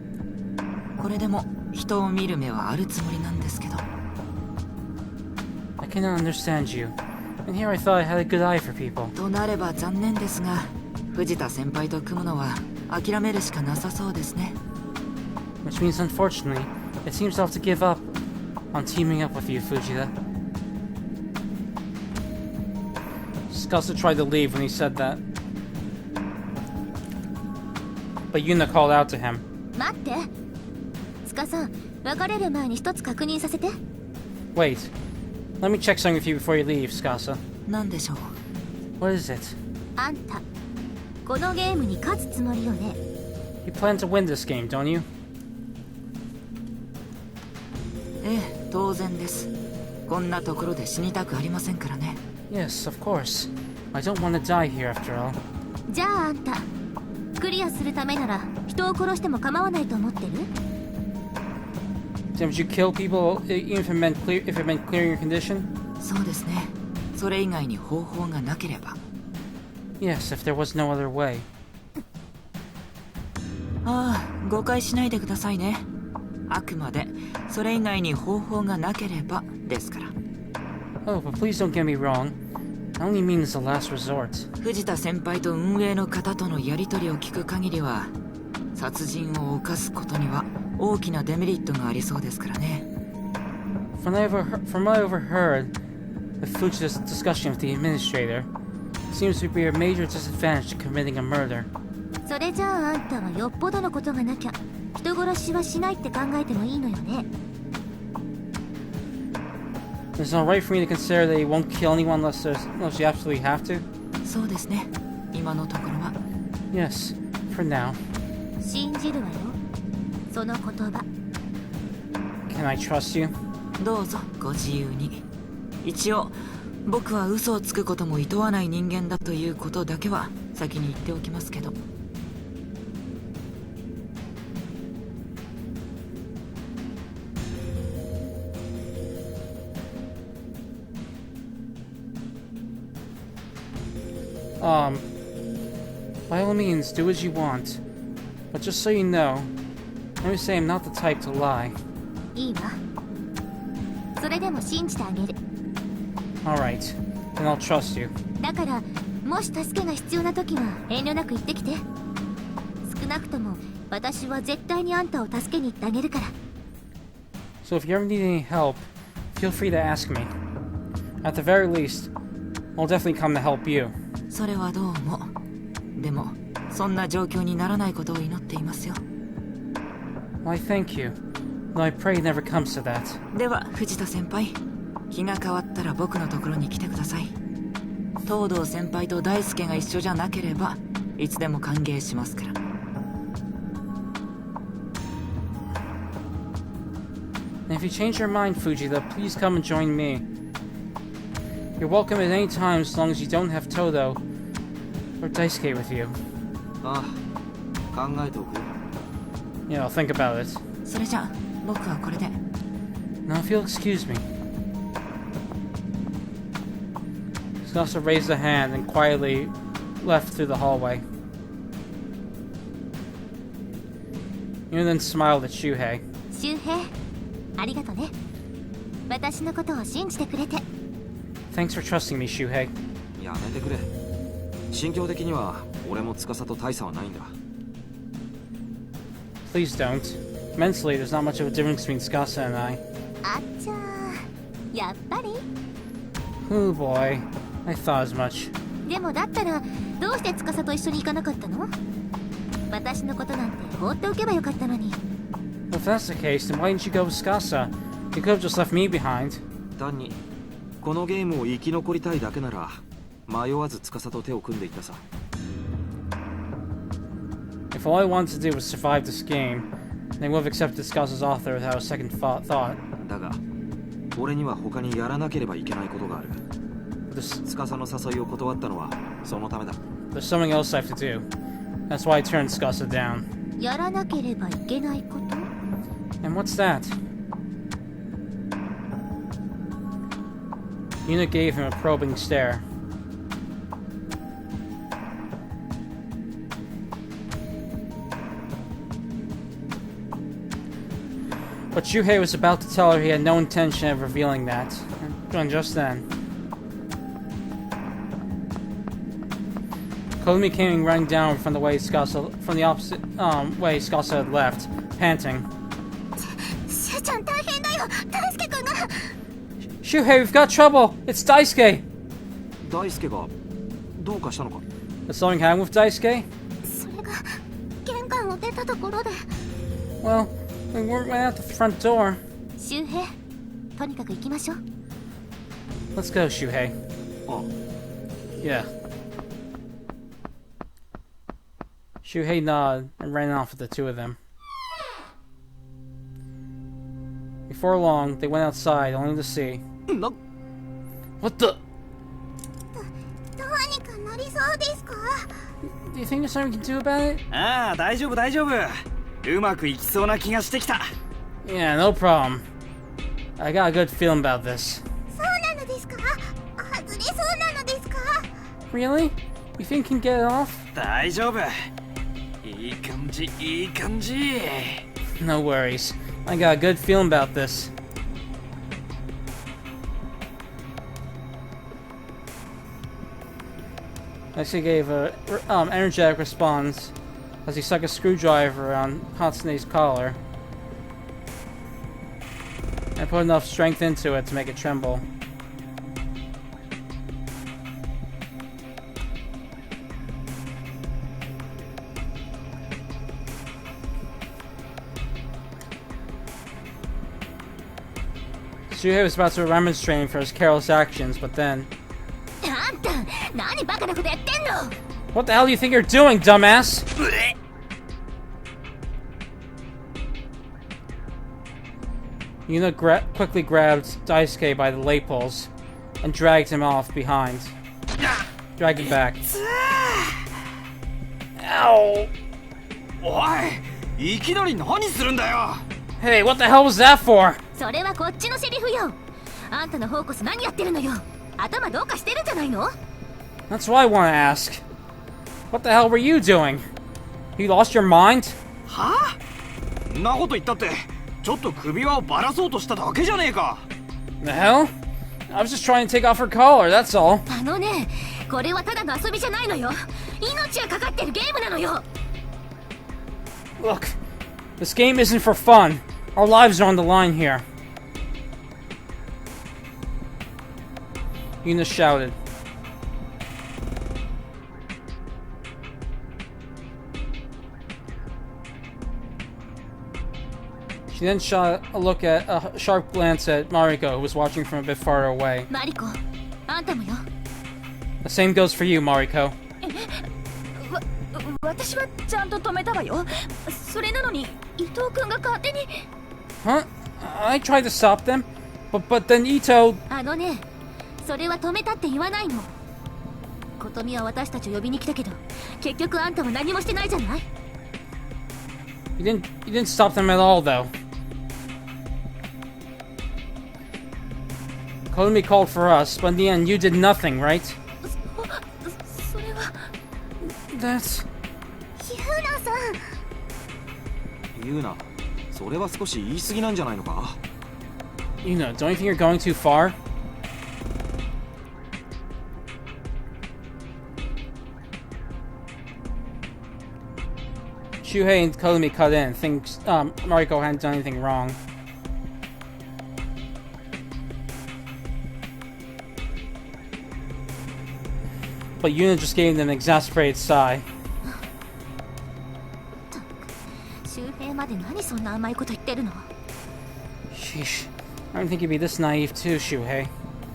これでも人を見る目はあるつもりなんですけど。 I cannot understand you. And here I thought I had a good eye for people. となれば残念ですが、藤田先輩と組むのは諦めるしかなさそうですね。 Which means, unfortunately, it seems I'll have to give up on teaming up with you, Fujita. Tsukasa tried to leave when he said that. But Yuna called out to him. 待って。塚さん、別れる前に一つ確認させて。Wait. Let me check something with you before you leave, Tsukasa. なんでしょう。 What is it? あんた、このゲームに勝つつもりよね。You plan to win this game, don't you? ええ、当然です。こんなところで死にたくありませんからね。 Yes, of course. I don't want to die here after all. じゃああんた、クリアするためなら人を殺しても構わないと思ってる？ Then would you kill people even if it meant clearing your condition? そうですね。それ以外に方法がなければ。 Yes, if there was no other way. ああ、誤解しないでくださいね。あくまでそれ以外に方法がなければですから。 Oh, but please don't get me wrong. I only mean as a last resort. 藤田先輩と運営の方とのやり取りを聞く限りは、殺人を犯すことには大きなデメリットがありそうですからね。From what I overheard, the Fujita's discussion with the administrator seems to be a major disadvantage to committing a murder. それじゃああんたはよっぽどのことがなきゃ人殺しはしないって考えてもいいのよね。 It's not right for me to consider that you won't kill anyone unless you absolutely have to? そうですね。今のところは。 Yes, for now. 信じるわよ。その言葉。 Can I trust you? どうぞご自由に。一応僕は嘘をつくことも厭わない人間だということだけは先に言っておきますけど。By all means, do as you want. But just so you know, let me say I'm not the type to lie. いいわ。それでも信じてあげる。 Alright, then I'll trust you. だからもし助けが必要な時は遠慮なく言ってきて。少なくとも私は絶対にあんたを助けに行ってあげるから。 So if you ever need any help, feel free to ask me. At the very least, I'll definitely come to help you. それはどうも。でもそんな状況にならないことを祈っていますよ。 Why, thank you. Though I pray it never comes to that. では藤田先輩、日が変わったら僕のところに来てください。東堂先輩と大輔が一緒じゃなければいつでも歓迎しますから。 And if you change your mind, Fujita, please come and join me. You're welcome at any time as long as you don't have Todo or Daisuke with you. ああ、考えておくよ。 You know, think about it. それじゃあ僕はこれで。 Now, if you'll excuse me. Tsukasa raised a hand and quietly left through the hallway. You then smiled at Shuhei. 周平、ありがとね。私のことを信じてくれて。 Thanks for trusting me, Shuhei. やめてくれ。心境的には俺も司と大差はないんだ。 Please don't. Mentally, there's not much of a difference between Tsukasa and I. あっちゃー、やっぱり。 Oh boy, I thought as much. でもだったらどうして司と一緒に行かなかったの？私のことなんて放っておけばよかったのに。 Well, if that's the case, then why didn't you go with Tsukasa? You could have just left me behind. 単にこのゲームを生き残りたいだけなら迷わず司と手を組んでいったさ。 If all I wanted to do was survive this game, then I would have accepted Tsukasa's offer without a second thought. だが俺には他にやらなければいけないことがある。 But司の誘いを断ったのはそのためだ。 there's something else I have to do. That's why I turned Tsukasa down. やらなければいけないこと？ And what's that? Yuna gave him a probing stare. But Shuhei was about to tell her he had no intention of revealing that. And just then, Koumi came running down from the opposite way Tsukasa had left, panting. しゅうちゃん大変だよ。大輔君が。 Shuhei, we've got trouble! It's Daisuke! 大輔がどうかしたのか？ Is something happening with Daisuke? それが玄関を出たところで。 Well, we went out the front door. 周平、とにかく行きましょう。 Let's go, Shuhei. あ Yeah. Shuhei nodded and ran off with the two of them. Before long, they went outside, only to see... な What the... どうにかなりそうですか？ Do you think there's something we can do about it? ああ、大丈夫大丈夫。うまくいきそうな気がしてきた。 Yeah, no problem. I got a good feeling about this. そうなのですか？外れそうなのですか？ Really? You think you can get it off? 大丈夫。いい感じ、いい感じ。 No worries. I got a good feeling about this. Actually gave a energetic response as he stuck a screwdriver around Hatsune's collar and put enough strength into it to make it tremble. Shuhei was about to remonstrate him for his careless actions, but then... あんた、何バカなことやってんの？ What the hell do you think you're doing, dumbass? Yuna quickly grabbed Daisuke by the lapels and dragged him off behind. Dragged him back. Ow! おい、いきなり何するんだよ。 Hey, what the hell was that for? それはこっちのセリフよ。あんたの方こそ何やってるのよ。頭どうかしてるんじゃないの？ That's what I want to ask. What the hell were you doing? You lost your mind? はあ？んなこと言ったってちょっと首輪をばらそうとしただけじゃねえか。 The hell? I was just trying to take off her collar, that's all. あのね、これはただの遊びじゃないのよ。命がかかってるゲームなのよ。 Look, this game isn't for fun. Our lives are on the line here. Yuna shouted. She then shot a sharp glance at Mariko, who was watching from a bit farther away. マリコ、あんたもよ。 The same goes for you, Mariko. 私はちゃんと止めたわよ。それなのに伊藤君が勝手に。 Huh? I tried to stop them, but then Ito... あのね、それは止めたって言わないの。琴美は私たちを呼びに来たけど、結局あんたは何もしてないじゃない。 You didn't stop them at all, though. Kotomi called for us, but in the end, you did nothing, right? それは。 That's... ユーナさん。ユーナ、それは少し言い過ぎなんじゃないのか。 You know, don't you think you're going too far? Shuhei and Kotomi cut in, thinks Mariko hadn't done anything wrong. But Yuna just gave them an exasperated sigh. 周平まで何そんな甘いこと言ってるの。 Sheesh. I didn't think you'd be this naive too, Shuhei.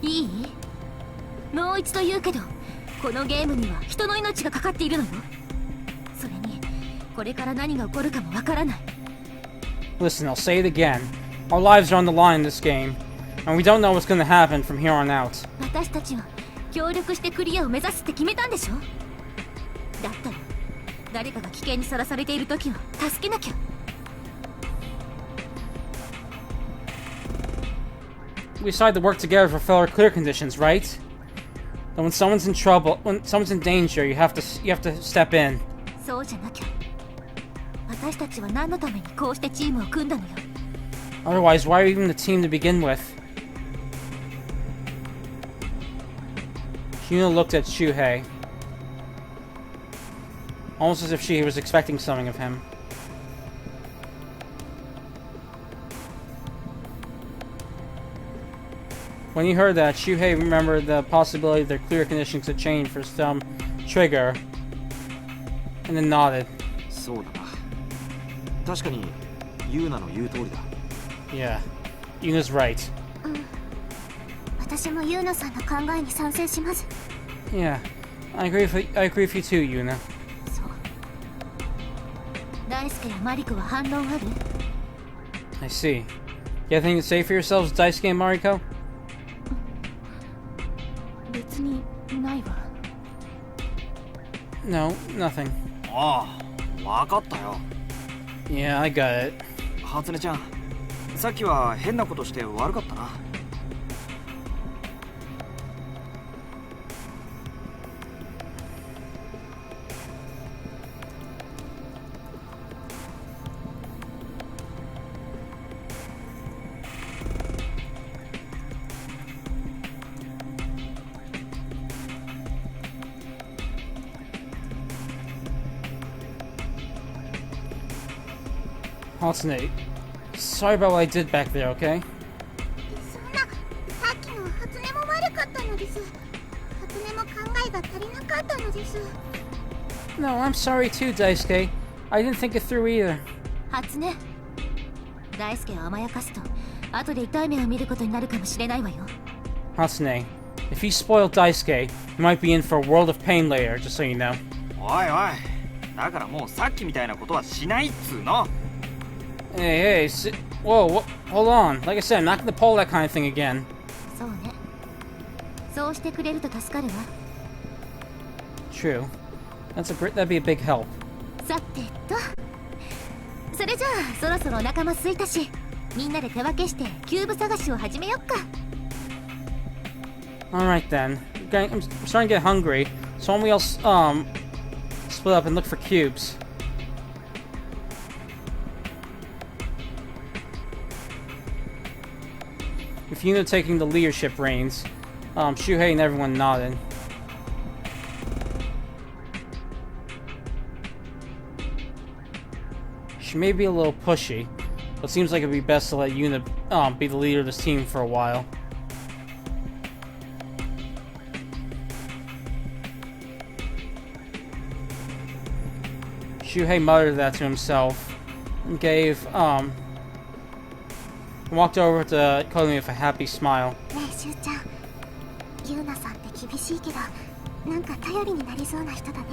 いい？もう一度言うけど、このゲームには人の命がかかっているのよ。それに、これから何が起こるかもわからない。 Listen, I'll say it again. Our lives are on the line in this game, and we don't know what's going to happen from here on out. 私たちは協力してクリアを目指すって決めたんでしょ。だったら、誰かが危険にさらされている時は助けなきゃ。 We decided to work together to fulfill our clear conditions, right? That when someone's in trouble, when someone's in danger, you have to step in. そうじゃなきゃ。私たちは何のためにこうしてチームを組んだのよ。 Otherwise, why are you even the team to begin with? Yuna looked at Shuhei, almost as if she was expecting something of him. When he heard that, Shuhei remembered the possibility of their clear conditions to change for some trigger, and then nodded. そうだな。確かにユーナの言う通りだ。 Yeah, Yuna's right. 私もユーナさんの考えに賛成します。 Yeah, I agree with you too, Yuna. そう。大輔やマリコは反論ある？ I see. You have anything to say for yourselves, Daisuke and Mariko? 別にないわ。 No, nothing. ああ、わかったよ。 Yeah, I got it. 初音ちゃん、さっきは変なことして悪かったな。 Hatsune, sorry about what I did back there, okay? そんな、さっきの初音も悪かったのです。初音も考えが足りなかったのです。 No, I'm sorry too, Daisuke. I didn't think it through either. 初音、大輔を甘やかすと、後で痛い目を見ることになるかもしれないわよ。 Hatsune, if you spoil Daisuke, you might be in for a world of pain later, just so you know. おいおい、だからもうさっきみたいなことはしないっつうの。 Hey, whoa, hold on. Like I said, I'm not gonna pull that kind of thing again. そうね。そうしてくれると助かるわ。 True. That'd be a big help. さてと。それじゃあ、そろそろお腹も空いたし、みんなで手分けしてキューブ探しを始めよっか。 Alright then. I'm starting to get hungry. So when we all split up and look for cubes. With Yuna taking the leadership reins, Shuhei and everyone nodded. She may be a little pushy, but seems like it'd be best to let Yuna be the leader of this team for a while. Shuhei muttered that to himself and walked over to Kotomi with a happy smile. ねえ、しゅうちゃん。ユーナさんって厳しいけど、なんか頼りになりそうな人だね。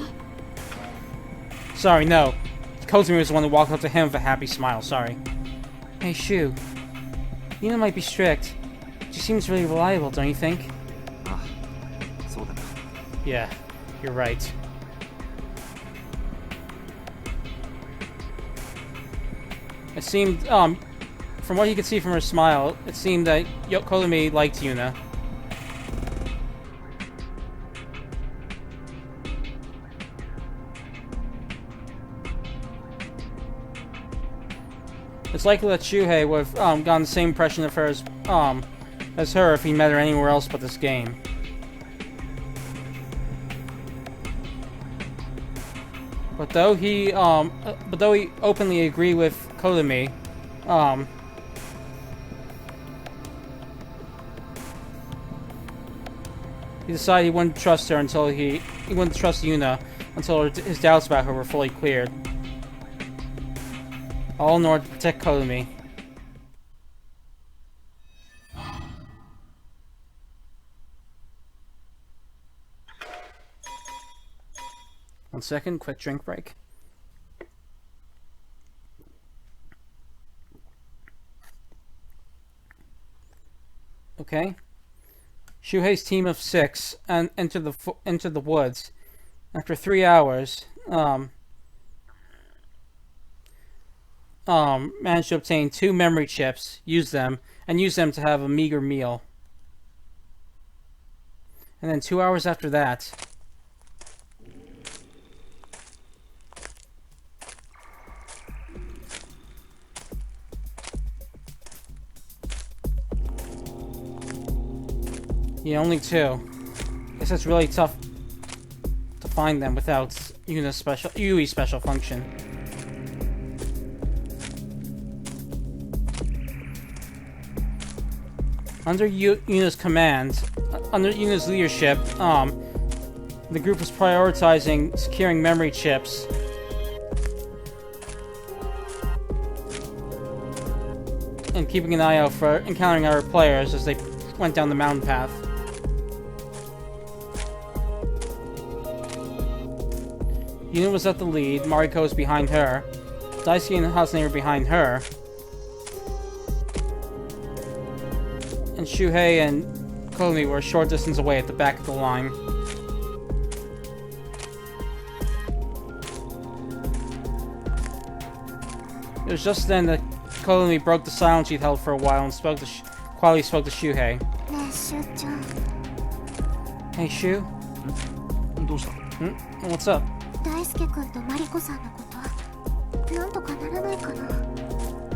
Sorry, no. Kotomi was the one who walked up to him with a happy smile, sorry. Hey, Shu. Yuna might be strict. She seems really reliable, don't you think? あ、そうだな。 Yeah, you're right. It seemed, from what you could see from her smile, it seemed that Kotomi liked Yuna. It's likely that Shuhei would have gotten the same impression of her as her if he met her anywhere else but this game. But though he openly agreed with Kotomi, he decided he wouldn't trust her until he wouldn't trust Yuna until his doubts about her were fully cleared. All in order to protect Kotomi. One second, quick drink break. Okay. Shuhei's team of 6 and entered the woods. After 3 hours, managed to obtain 2 memory chips, use them to have a meager meal. And then 2 hours after that, yeah, only 2. Guess it's really tough to find them without Yui's special function. Under Yuna's command, under Yuna's leadership, the group was prioritizing securing memory chips and keeping an eye out for encountering other players as they went down the mountain path. Yuna was at the lead, Mariko was behind her, Daisuke and Hatsune were behind her, and Shuhei and Kotomi were a short distance away at the back of the line. It was just then that Kotomi broke the silence she'd held for a while and quietly spoke to Shuhei. ねえ、しゅうちゃん。 Hey, Shu? どうした？ What's up? 大輔君とマリコさんのこと、なんとかならないかな。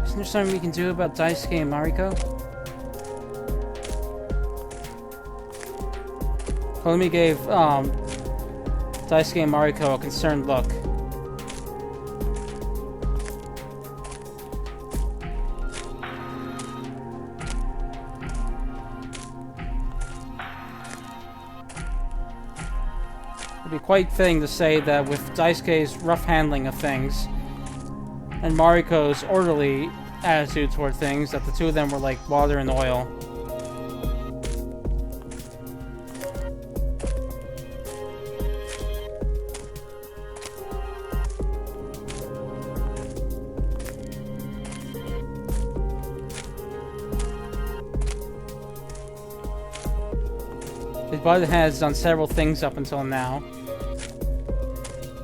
Isn't there something we can do about Daisuke and Mariko? Kotomi gave Daisuke and Mariko a concerned look. It'd be quite fitting to say that with Daisuke's rough handling of things and Mariko's orderly attitude toward things, that the two of them were like water and oil. They butted heads on several things up until now.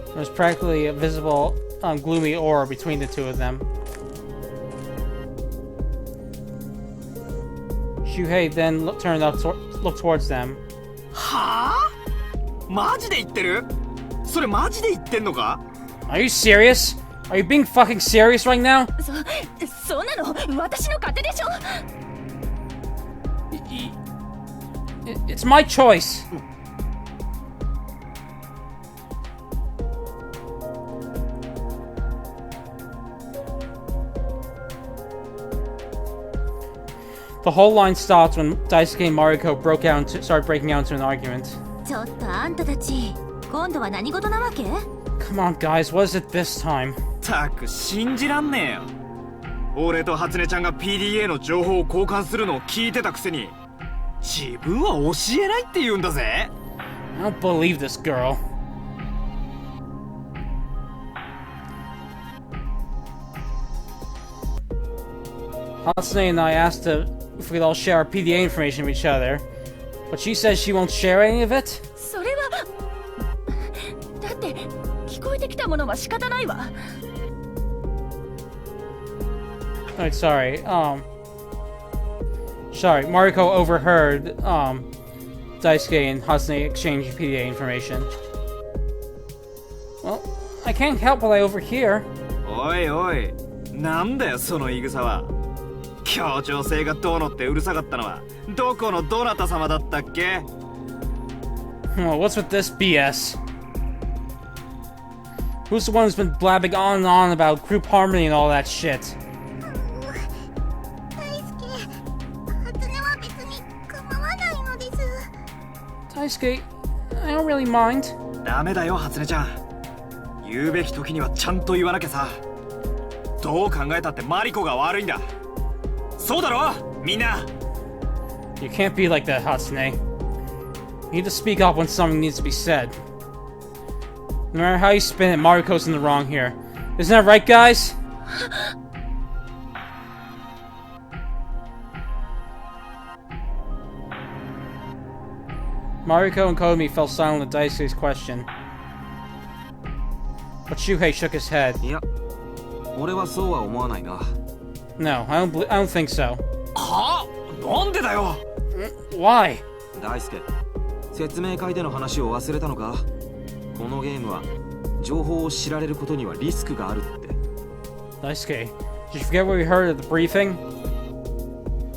There was practically a visible, gloomy aura between the two of them. Shuhei then looked towards them. Huh? マジで言ってる？それマジで言ってんのか？ Are you serious? Are you being fucking serious right now? そんなの私の勝手でしょ。It's my choice. The whole line stopped when Daisuke and Mariko started breaking out into an argument. ちょっとあんたたち、今度は何事なわけ？ Come on, guys, what is it this time? たく信じらんねえよ。俺と初音ちゃんが PDA の情報を交換するのを聞いてたくせに、自分は教えないって言うんだぜ。I don't believe this girl. Hatsune and I asked if we'd all share our PDA information with each other, but she says she won't share any of it. それはだって聞こえてきたものは仕方ないわ。Alright, sorry. Sorry, Mariko overheard Daisuke and Hatsune exchange PDA information. Well, I can't help what I overhear. おいおい、なんだよその言い草は。協調性がどうのってうるさかったのはどこのどなた様だったっけ？ Oh, what's with this BS? Who's the one who's been blabbing on and on about group harmony and all that shit? 大輔、初音は別に構わないのです。 Daisuke, I don't really mind. ダメだよ初音ちゃん。言うべき時にはちゃんと言わなきゃさ。どう考えたってマリコが悪いんだ。そうだろみんな。 You can't be like that, Hatsune. You need to speak up when something needs to be said. No matter how you spin it, Mariko's in the wrong here. Isn't that right, guys? Mariko and Komi fell silent at Daisuke's question. But Shuhei shook his head. いや、俺はそうは思わないな。 No, I don't think so. はあ？なんでだよ。 Why? 大輔、説明会での話を忘れたのか？このゲームは情報を知られることにはリスクがあるって。 Daisuke, did you forget what we heard at the briefing?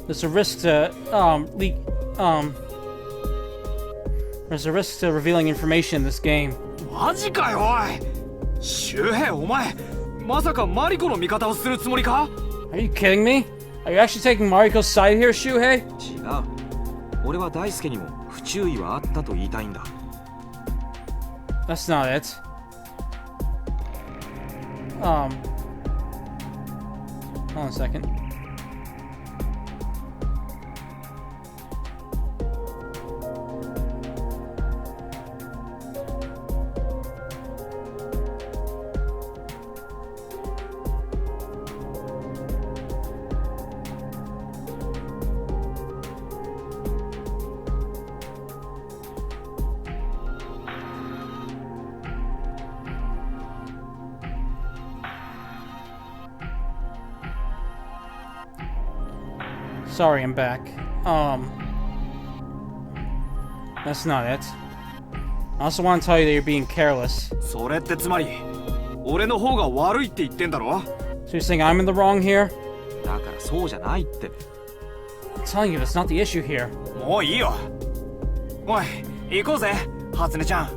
There's a risk to there's a risk to revealing information in this game. マジかよおい。周平お前、まさかマリコの味方をするつもりか？ Are you kidding me? Are you actually taking Mariko's side here, Shuhei? 違う。俺は大輔にも不注意はあったと言いたいんだ。 That's not it. Hold on a second. Sorry, I'm back. That's not it. I also want to tell you that you're being careless. それってつまり、俺の方が悪いって言ってんだろ？ So you're saying I'm in the wrong here? だからそうじゃないって。I'm telling you, that's not the issue here. もういいよ。おい、行こうぜ、初音ちゃん。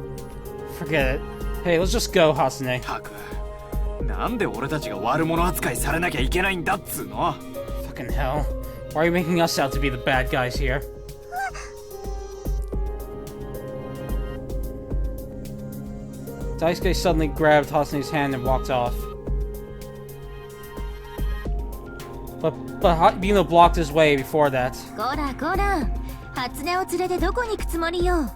Forget it. Hey, let's just go, Hatsune. たく、なんで俺たちが悪者扱いされなきゃいけないんだっつうの？ Fucking hell. Why are you making us out to be the bad guys here? Daisuke suddenly grabbed Hatsune's hand and walked off. But Bino blocked his way before that. こらこら、初音を連れてどこに行くつもりよ。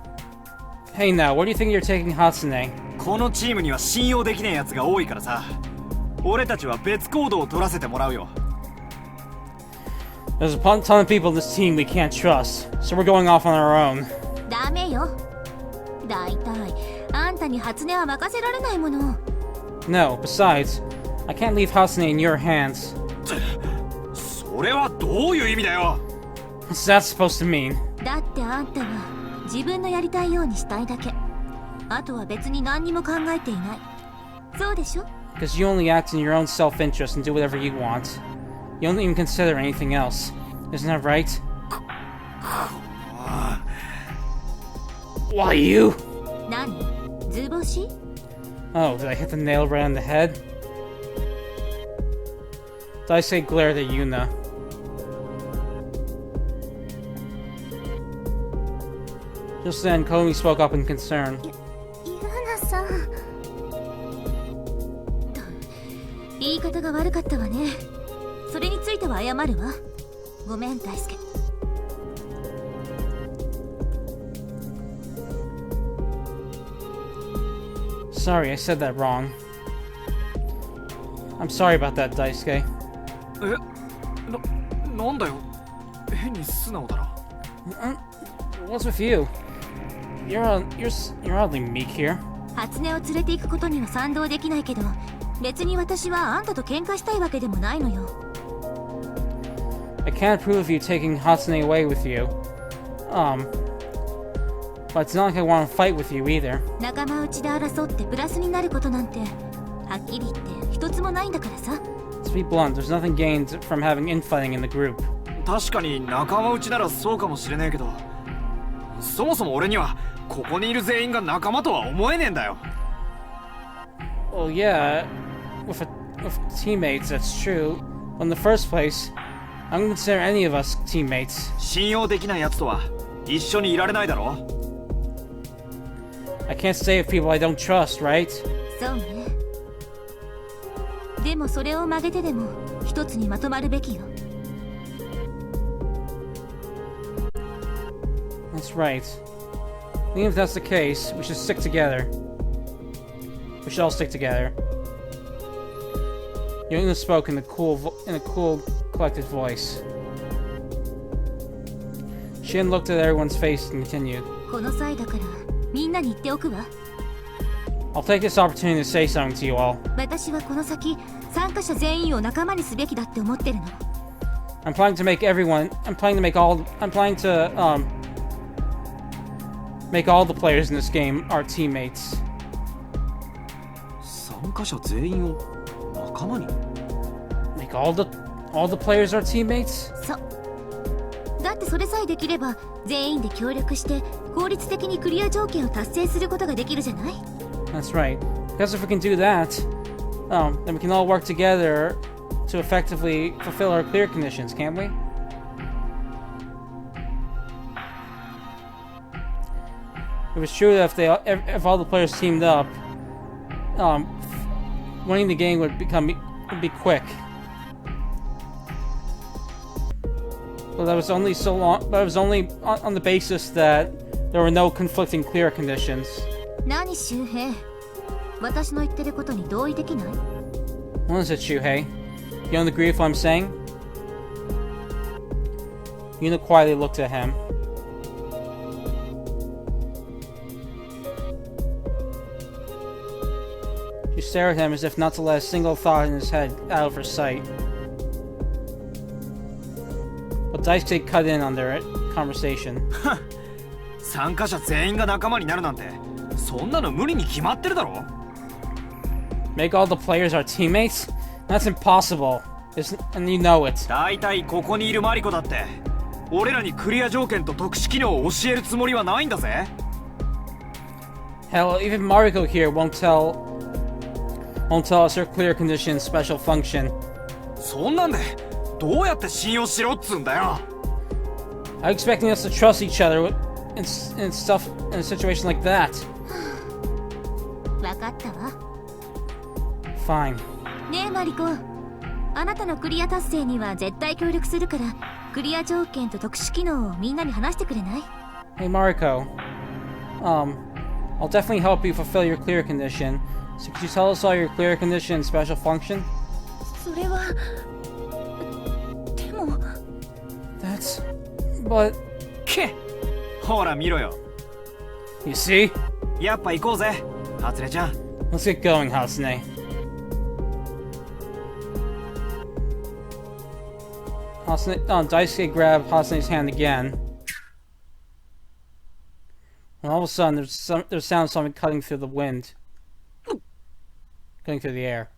Hey now, where do you think you're taking Hatsune? このチームには信用できねえやつが多いからさ。俺たちは別行動を取らせてもらうよ。 There's a ton of people in this team we can't trust, so we're going off on our own. ダメよ。だいたいあんたに初音は任せられないもの。 No, besides, I can't leave Hatsune in your hands. それはどういう意味だよ。 What's that supposed to mean? だってあんたは自分のやりたいようにしたいだけ。あとは別に何にも考えていない。そうでしょ？ Because you only act in your own self-interest and do whatever you want. You don't even consider anything else. Isn't that right? Why you? 何？図星？ Oh, did I hit the nail right on the head? Daisuke glared at Yuna. Just then, Komi spoke up in concern. ユナさん。言い方が悪かったわね。それについては謝るわ。ごめん、大輔。Sorry, I said that wrong. I'm sorry about that, Daisuke. なんだよ。変に素直だな。What's with you? You're oddly meek here. 初音を連れて行くことには賛同できないけど、別に私はあんたと喧嘩したいわけでもないのよ。I can't approve of you taking Hatsune away with you. But it's not like I want to fight with you either. 仲間内で争ってプラスになることなんて、はっきり言って一つもないんだからさ。To be blunt, there's nothing gained from having infighting in the group. 確かに仲間内ならそうかもしれねえけど、そもそも俺にはここにいる全員が仲間とは思えねえんだよ。Well, yeah, with teammates, that's true. But in the first place, I don't consider any of us teammates. 信用できない奴とは一緒にいられないだろ。I can't stay with people I don't trust, right? そうね。でもそれを曲げてでも一つにまとまるべきよ。That's right. Even if that's the case, we should stick together. We should all stick together. Yuna spoke in a cool, collected voice. Shin looked at everyone's face and continued. この際だからみんなに言っておくわ。I'll take this opportunity to say something to you all. 私はこの先参加者全員を仲間にすべきだって思ってるの。I'm planning to make all the players in this game our teammates. 参加者全員を仲間に？ Make all the players our teammates? そう。だってそれさえできれば全員で協力して効率的にクリア条件を達成することができるじゃない？ That's right. Because if we can do that, then we can all work together to effectively fulfill our clear conditions, can't we? It was true that if all the players teamed up, winning the game would be quick. But that was only so long. But it was only on the basis that there were no conflicting clear conditions. 何周平、私の言ってることに同意できない？ What is it, Shuhei? You don't agree with what I'm saying? Yuna quietly looked at him. She stared at him as if not to let a single thought in his head out of her sight. But Daisuke cut in on their conversation. 参加者全員が仲間になるなんて、そんなの無理に決まってるだろ。Make all the players our teammates? That's impossible. And you know it. だいたいここにいるマリコだって、俺らにクリア条件と特殊機能を教えるつもりはないんだぜ。Hell, even Mariko here won't tell us her clear condition special function. そんなんでどうやって信用しろっつうんだよ。I'm expecting us to trust each other in stuff in a situation like that. わかったわ。Fine. ねえマリコ、あなたのクリア達成には絶対協力するから、クリア条件と特殊機能をみんなに話してくれない？ Hey Mariko, I'll definitely help you fulfill your clear condition. So could you tell us all your clear condition and special function? それはでも But けっ、ほら見ろよ。you see? やっぱ行こうぜ、初音ちゃん。Let's get going, Hatsune. Daisuke grabbed Hatsune's hand again. And all of a sudden, there's sound of something cutting through the wind. Cutting through the air.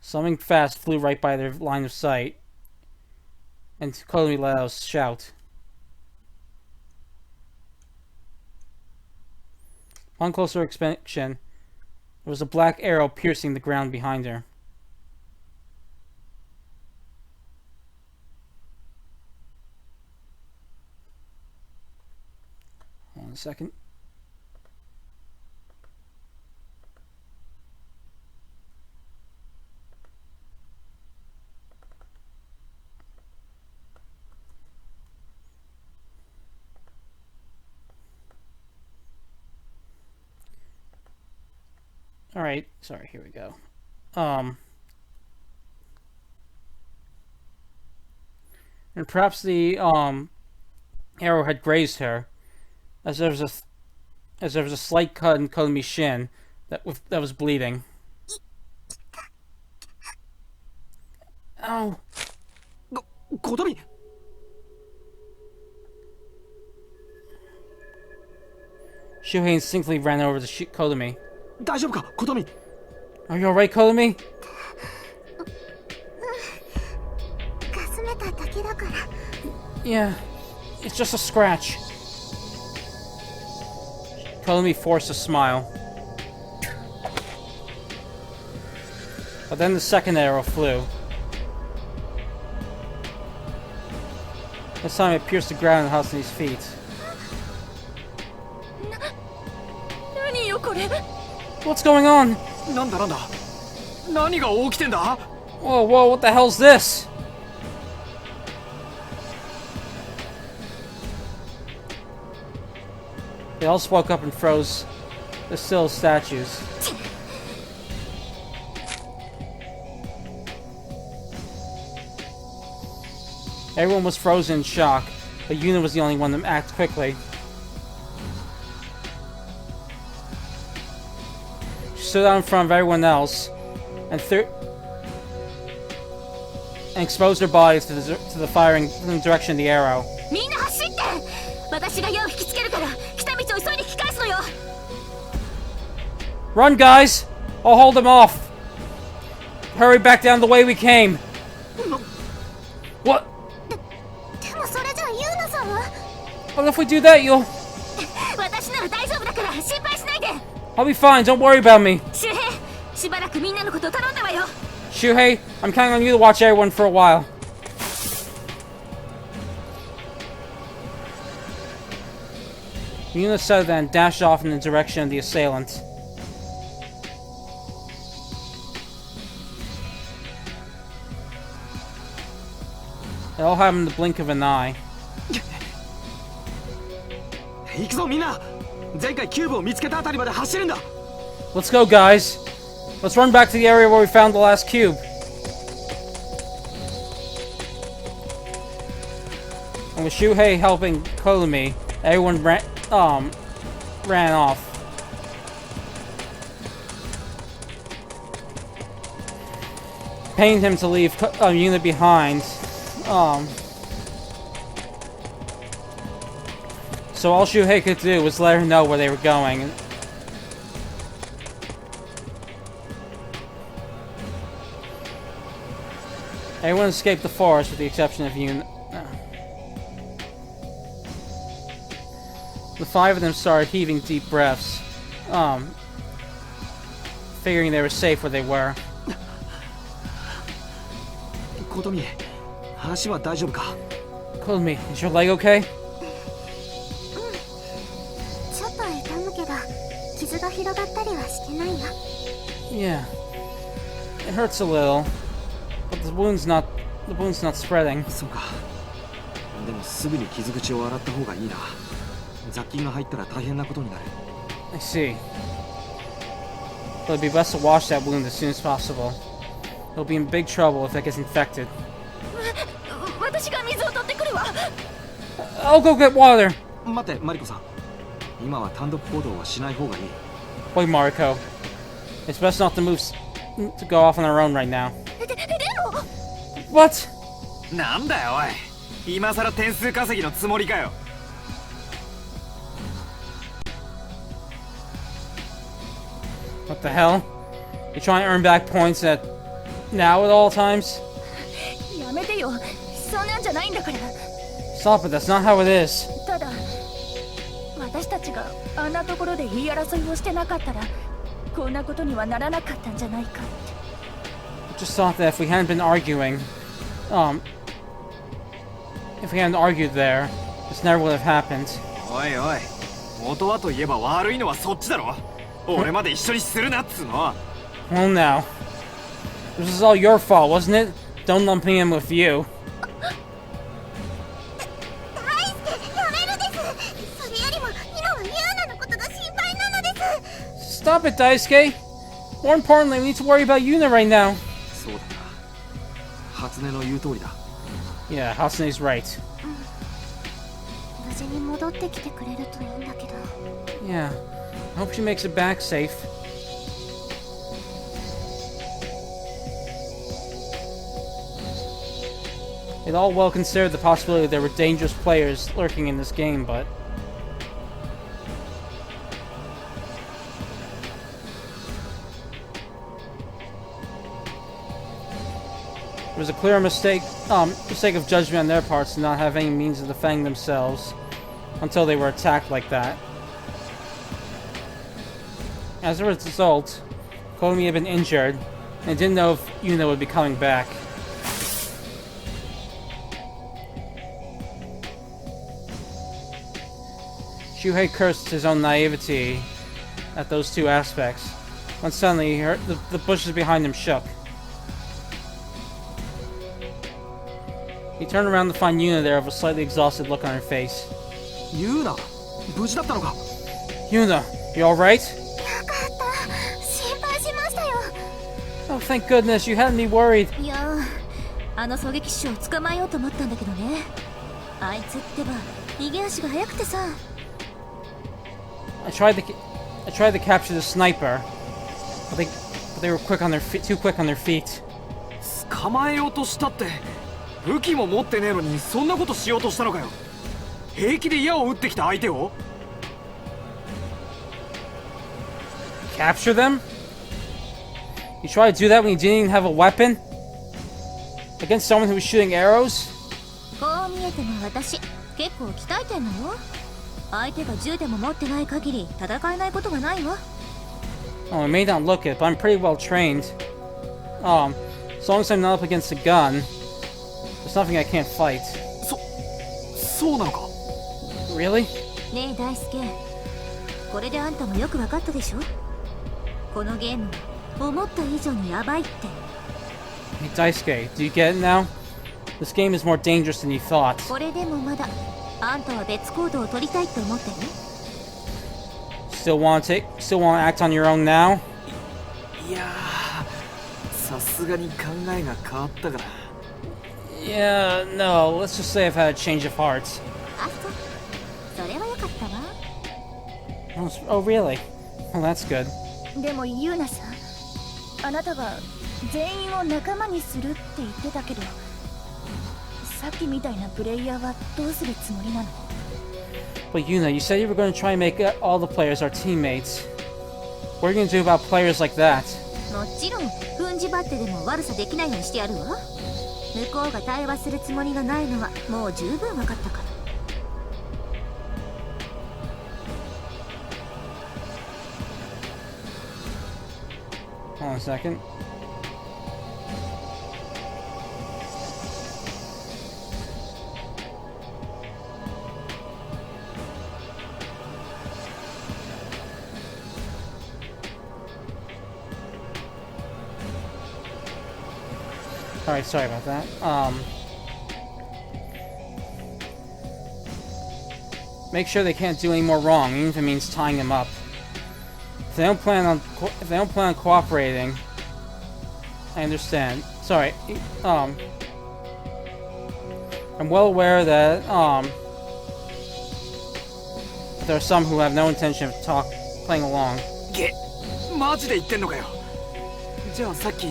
Something fast flew right by their line of sight. And Kotomi let out a shout. On closer inspection, there was a black arrow piercing the ground behind her. Hold on a second. Alright, sorry, here we go. And perhaps the arrow had grazed her, as there was a slight cut in Kotomi's shin that was bleeding. Ow! Kotomi! Shuhei instinctively ran over to Kotomi. 大丈夫か、コトミ。 Are you alright, Kotomi? かすめただけだから。 Yeah, it's just a scratch. Kotomi forced a smile. But then the second arrow flew. This time it pierced the ground at Hasane's feet. 何よこれ。 What's going on? なんだなんだ。何が起きてんだ。 Whoa, whoa, what the hell's this? They all spoke up and froze. They're still statues. Everyone was frozen in shock, but Yuna was the only one to act quickly. She stood out in front of everyone else and exposed her bodies to the firing in the direction of the arrow. みんな走って。私が矢を引きつけるから来た道を急いで引き返すのよ。 Run, guys! I'll hold them off! Hurry back down the way we came! What? でもそれじゃあユーナさんは。 Well, if we do that, you'll... 私なら大丈夫だから心配しないで。 I'll be fine, don't worry about me. 周平、しばらくみんなのことを頼んだわよ。 Shuhei, I'm counting on you to watch everyone for a while. Yuna said that and dashed off in the direction of the assailant. It all happened in the blink of an eye. 行くぞみんな。前回キューブを見つけたあたりまで走るんだ。 Let's go, guys. Let's run back to the area where we found the last cube. And with Shuhei helping Kotomi, everyone ran off. Paying him to leave Yuna behind. So all Shuhei could do was let her know where they were going. Everyone escaped the forest with the exception of Yuna. The five of them started heaving deep breaths, figuring they were safe where they were. コトミ、足は大丈夫か。 Kotomi, is your leg okay? ちょっと痛むけど傷が広がったりはしてないよ。 Yeah. It hurts a little, but the wound's not spreading. そうか。でもすぐに傷口を洗った方がいいな。雑菌が入ったら大変なことになる。 I see. But it'd be best to wash that wound as soon as possible. He'll be in big trouble if it gets infected. 私が水を取ってくるわ。 I'll go get water! 待って、マリコさん。今は単独行動はしない方がいい。 Boy, Mariko. It's best not to go off on our own right now. でも What? なんだよおい。今さら点数稼ぎのつもりかよ。What the hell? You trying to earn back points at now at all times? やめてよ、そんなんじゃないんだから。 Stop it, that's not how it is. ただ私たちがあんなところで言い争いをしてなかったらこんなことにはならなかったんじゃないかって。 Just thought that if we hadn't been arguing, if we hadn't argued there, this never would have happened. おいおい、元はといえば悪いのはそっちだろ。俺まで一緒にするなっつうの。 Well now, this was all your fault, wasn't it? Don't lump me in with you. 大輔、やめるです。それよりも今はユーナのことが心配なのです。 Stop it, Daisuke! More importantly, we need to worry about Yuna right now. そうだな。初音の言う通りだ。 Yeah, Hasane's right. 無事に戻ってきてくれるといいんだけど。 Yeah, I hope she makes it back safe. It all well considered the possibility there were dangerous players lurking in this game, but... It was a clear mistake of judgment on their parts to not have any means of defending themselves until they were attacked like that. As a result, Komi had been injured and didn't know if Yuna would be coming back. Shuhei cursed his own naivety at those two aspects, when suddenly he heard the bushes behind him shook. He turned around to find Yuna there with a slightly exhausted look on her face. ユーナ、無事だったのか。 Yuna, you alright? よかった。心配しましたよ。 Oh, thank goodness, you had me worried. いやー、あの狙撃手を捕まえようと思ったんだけどね。あいつってば逃げ足が速くてさ。 I tried to capture the sniper, but they were quick on their feet, too quick on their feet. 捕まえようとしたって、武器も持ってねえのにそんなことしようとしたのかよ。平気で矢を撃ってきた相手を Capture them? You tried to do that when you didn't even have a weapon? Against someone who was shooting arrows? こう見えても私結構鍛えてんのよ。相手が銃でも持ってない限り戦えないことがないわ。 Oh, it may not look it, but I'm pretty well trained. As long as I'm not up against a gun, there's nothing I can't fight. そうなのか。 Really? ねえ大輔、これであんたもよく分かったでしょ。このゲーム思った以上にヤバいって。 Hey Daisuke, do you get it now? This game is more dangerous than you thought. これでもまだあんたは別行動を取りたいって思ってる？ Still want to act on your own now? いやー、さすがに考えが変わったから。 Yeah, no, let's just say I've had a change of heart. あ、それはよかったわ。 Oh, really? Well, that's good. でもユーナさん、あなたは全員を仲間にするって言ってたけど、さっきみたいなプレイヤーはどうするつもりなの？ But Yuna, you said you were going to try and make all the players our teammates. What are you going to do about players like that? もちろん踏んじばってでも悪さできないようにしてやるわ。向こうが対話するつもりがないのはもう十分分かったから。 Hold on a second. Alright, sorry about that. Make sure they can't do any more wrong, even if it means tying them up. If they don't plan on cooperating, I understand. Sorry. I'm well aware that there are some who have no intention of playing along. マジで言ってんのかよ。じゃあさっき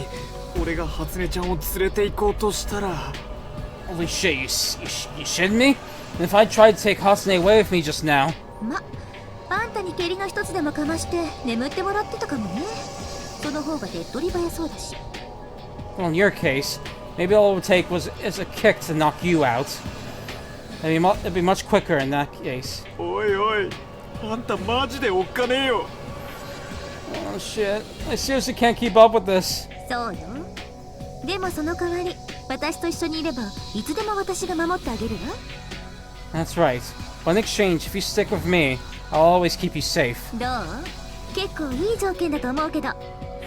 俺が初音ちゃんを連れて行こうとしたら。Holy shit, you shitting me? And if I tried to take Hasane away with me just now... あんたに蹴りの一つでもかまして眠ってもらってたかもね。その方が手っ取り早そうだし。Well, in your case, maybe all it would take is a kick to knock you out. It'd be much quicker in that case. おいおい、あんたマジでおっかねえよ。Oh shit, I seriously can't keep up with this. そうよ。でもその代わり、私と一緒にいればいつでも私が守ってあげるわ。That's right. But in exchange, if you stick with me, I'll always keep you safe. どう？結構いい条件だと思うけど。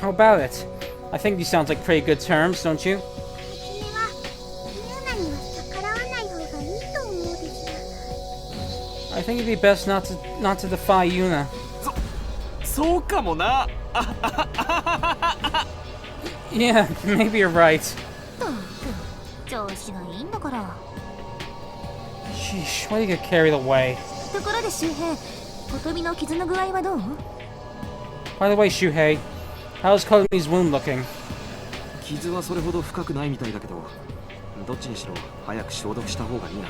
How about it? I think these sound like pretty good terms, don't you? 初めはユーナには逆らわない方がいいと思うですが。 I think it'd be best not to defy Yuna. そうかもな。Yeah, maybe you're right. 調子がいいんだから。Sheesh, why do you get carried away? ところで周平、琴美の傷の具合はどう？ By the way, Shuhei, how's Kotomi's wound looking? 傷はそれほど深くないみたいだけど、どっちにしろ早く消毒した方がいいな。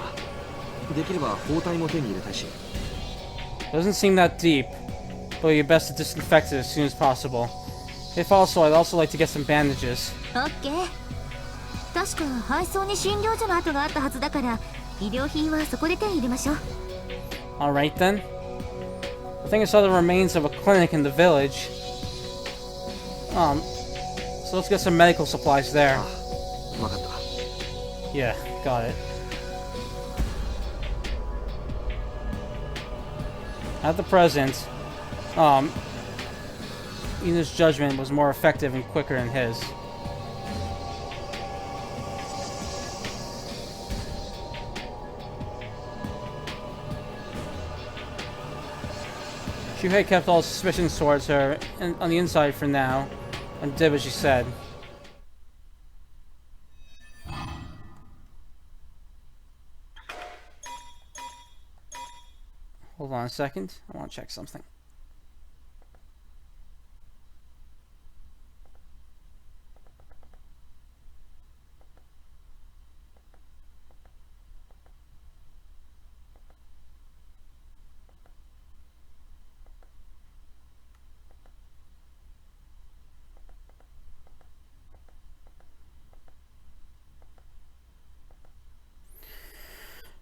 できれば包帯も手に入れたいし。Doesn't seem that deep, but you're best to disinfect it as soon as possible. If also, I'd also like to get some bandages. オッケー。確か配送に診療所の跡があったはずだから、医療品はそこで手に入れましょう。Alright then. I think I saw the remains of a clinic in the village. So let's get some medical supplies there. わかった。Yeah, got it. At the present, Yuna's judgment was more effective and quicker than his. Shuhei kept all suspicions towards her on the inside for now, and did what she said. Hold on a second, I want to check something.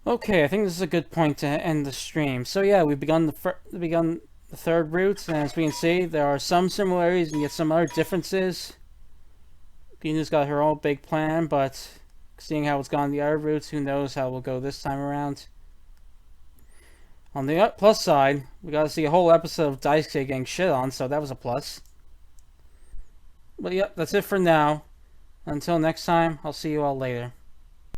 Okay, I think this is a good point to end the stream. So yeah, we've begun the third route, and as we can see, there are some similarities and yet some other differences. Yuna's got her own big plan, but seeing how it's gone the other routes, who knows how it will go this time around. On the plus side, we got to see a whole episode of Daisuke getting shit on, so that was a plus. But yep, that's it for now. Until next time, I'll see you all later.